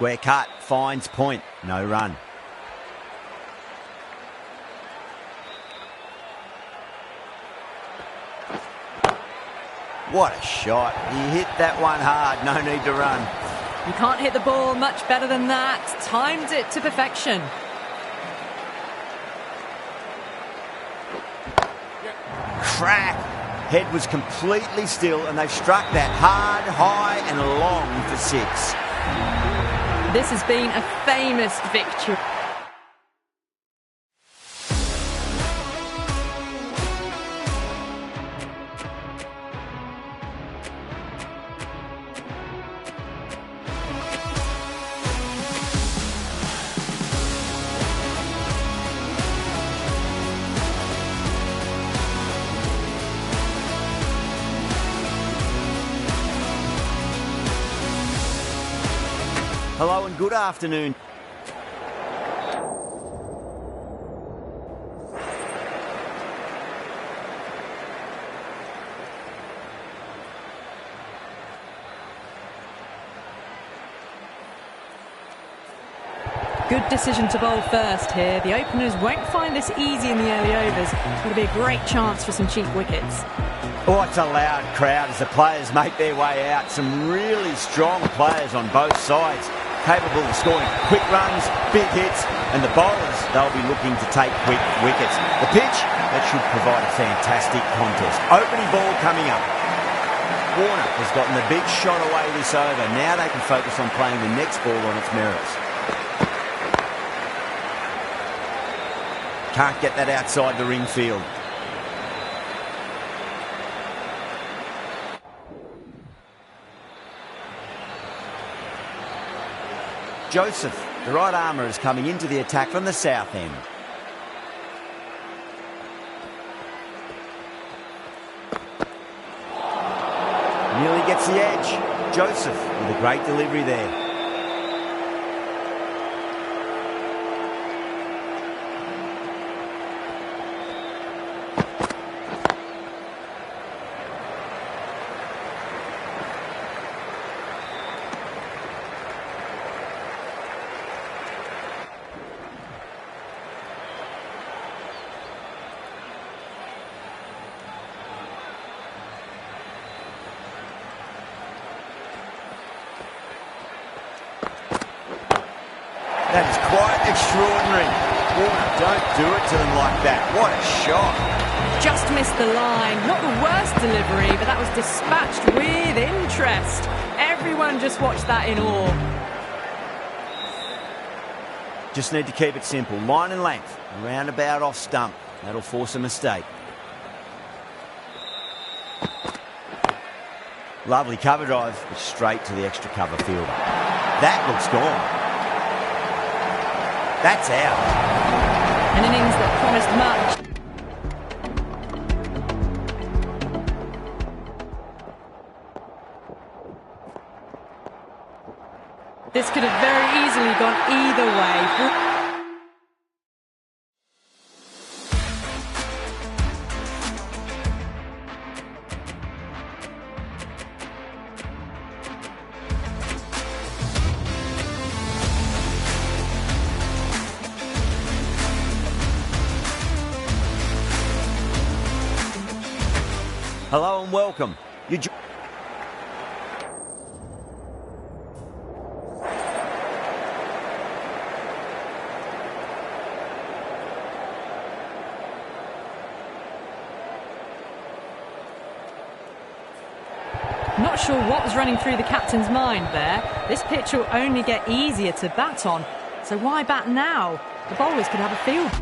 Square cut, finds point, no run. What a shot. He hit that one hard, no need to run. You can't hit the ball much better than that. Timed it to perfection. Crack. Head was completely still and they've struck that hard, high and long for 6. This has been a famous victory. Hello and good afternoon. Good decision to bowl first here. The openers won't find this easy in the early overs. It's going to be a great chance for some cheap wickets. Oh, it's a loud crowd as the players make their way out. Some really strong players on both sides, capable of scoring quick runs, big hits, and the bowlers, they'll be looking to take quick wickets. The pitch, that should provide a fantastic contest. Opening ball coming up. Warner has gotten the big shot away this over. Now they can focus on playing the next ball on its merits. Can't get that outside the ring field. Joseph, the right armour, is coming into the attack from the south end. Nearly gets the edge. Joseph with a great delivery there. That is quite extraordinary. Warner, don't do it to them like that. What a shot. Just missed the line. Not the worst delivery, but that was dispatched with interest. Everyone just watched that in awe. Just need to keep it simple. Line and length. Roundabout off stump. That'll force a mistake. Lovely cover drive, but straight to the extra cover fielder. That looks gone. That's out. An innings that promised much. This could have very easily gone either way. Hello and welcome. Not sure what was running through the captain's mind there. This pitch will only get easier to bat on. So why bat now? The bowlers could have a field.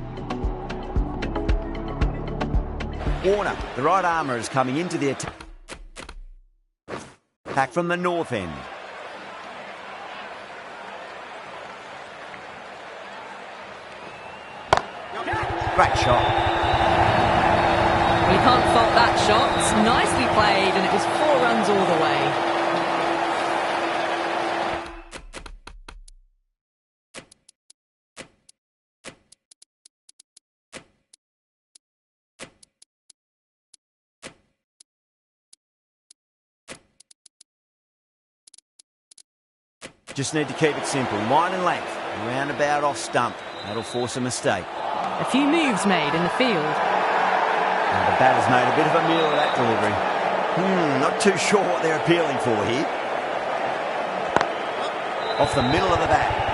Warner, the right armour, is coming into the attack from the north end. Great shot. Well, you can't fault that shot. It's nicely played, and it was 4 runs all the way. Just need to keep it simple. Line and length. Roundabout off stump. That'll force a mistake. A few moves made in the field. Now the batter's made a bit of a meal of that delivery. Not too sure what they're appealing for here. Off the middle of the bat.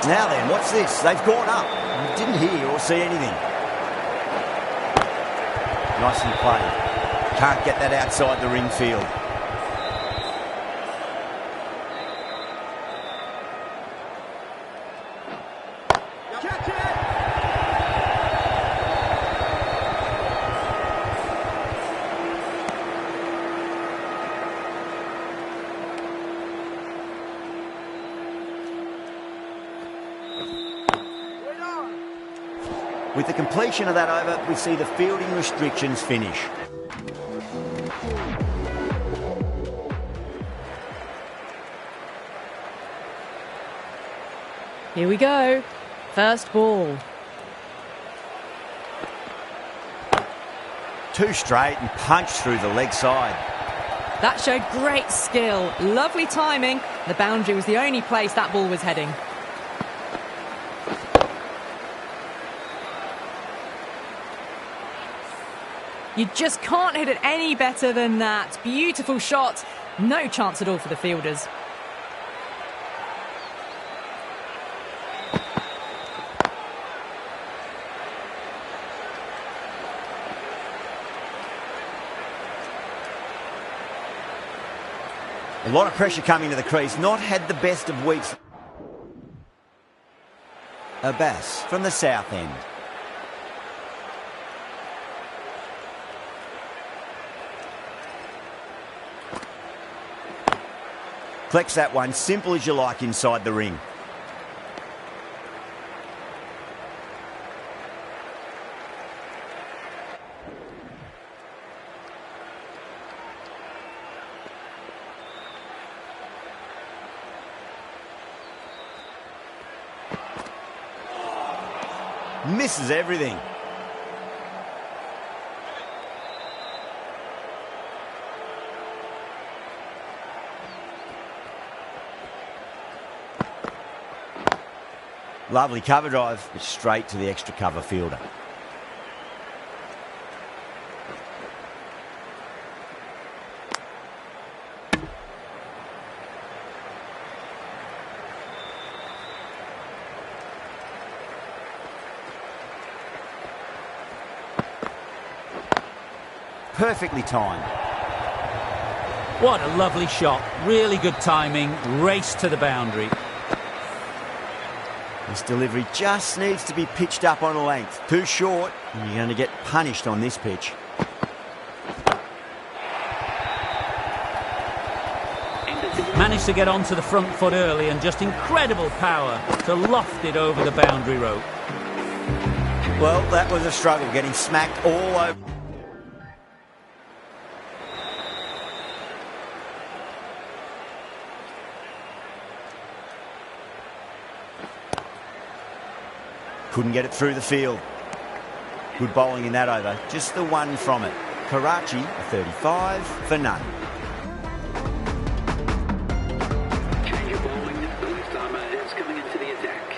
Now then, what's this? They've gone up. Didn't hear or see anything. Nicely played. Can't get that outside the ring field. With the completion of that over, we see the fielding restrictions finish. Here we go. First ball. Two straight and punched through the leg side. That showed great skill. Lovely timing. The boundary was the only place that ball was heading. You just can't hit it any better than that. Beautiful shot. No chance at all for the fielders. A lot of pressure coming to the crease. Not had the best of weeks. Abbas from the south end. Collects that one, simple as you like, inside the ring. Misses everything. Lovely cover drive, but straight to the extra cover fielder. Perfectly timed. What a lovely shot. Really good timing. Race to the boundary. This delivery just needs to be pitched up on a length. Too short, and you're going to get punished on this pitch. Managed to get onto the front foot early and just incredible power to loft it over the boundary rope. Well, that was a struggle, getting smacked all over. Couldn't get it through the field. Good bowling in that over. Just the one from it. Karachi, a 35 for none. Change of bowling. The left-armer is coming into the attack.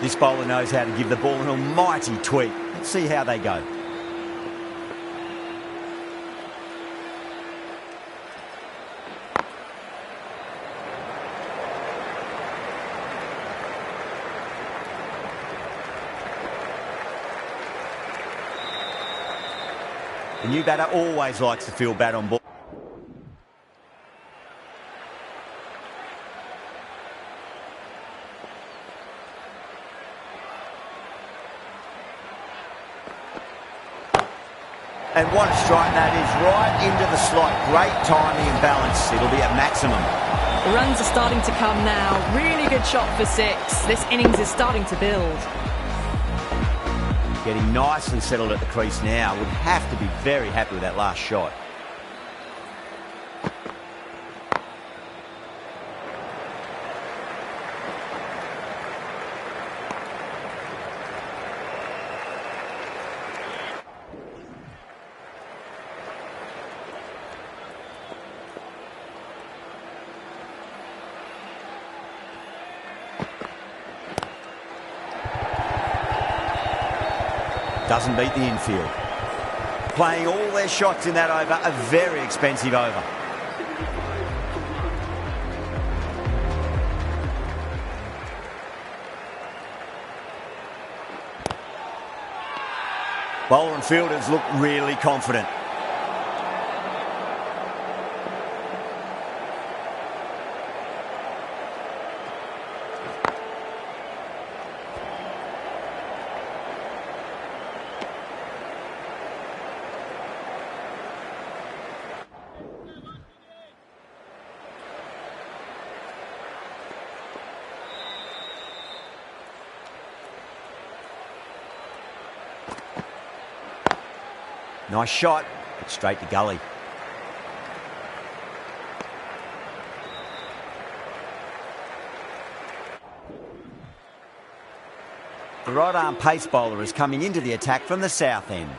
This bowler knows how to give the ball an almighty tweak. Let's see how they go. The new batter always likes to feel bat on ball. And what a strike that is, right into the slot. Great timing and balance. It'll be at maximum. The runs are starting to come now. Really good shot for 6. This innings is starting to build. Getting nicely settled at the crease now. Would have to be very happy with that last shot. Doesn't beat the infield. Playing all their shots in that over, a very expensive over. Bowler and fielders look really confident. Nice shot, but straight to gully. The right-arm pace bowler is coming into the attack from the south end.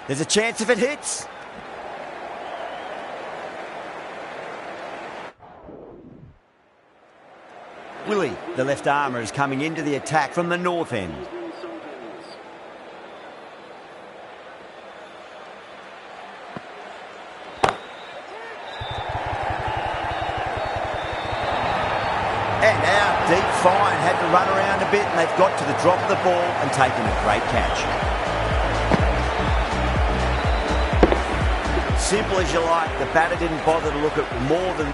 There's a chance if it hits. Willie, the left armour, is coming into the attack from the north end. And out deep fine, had to run around a bit, and they've got to the drop of the ball and taken a great catch. Simple as you like, the batter didn't bother to look at more than...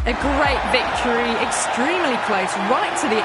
A great victory, extremely close, right to the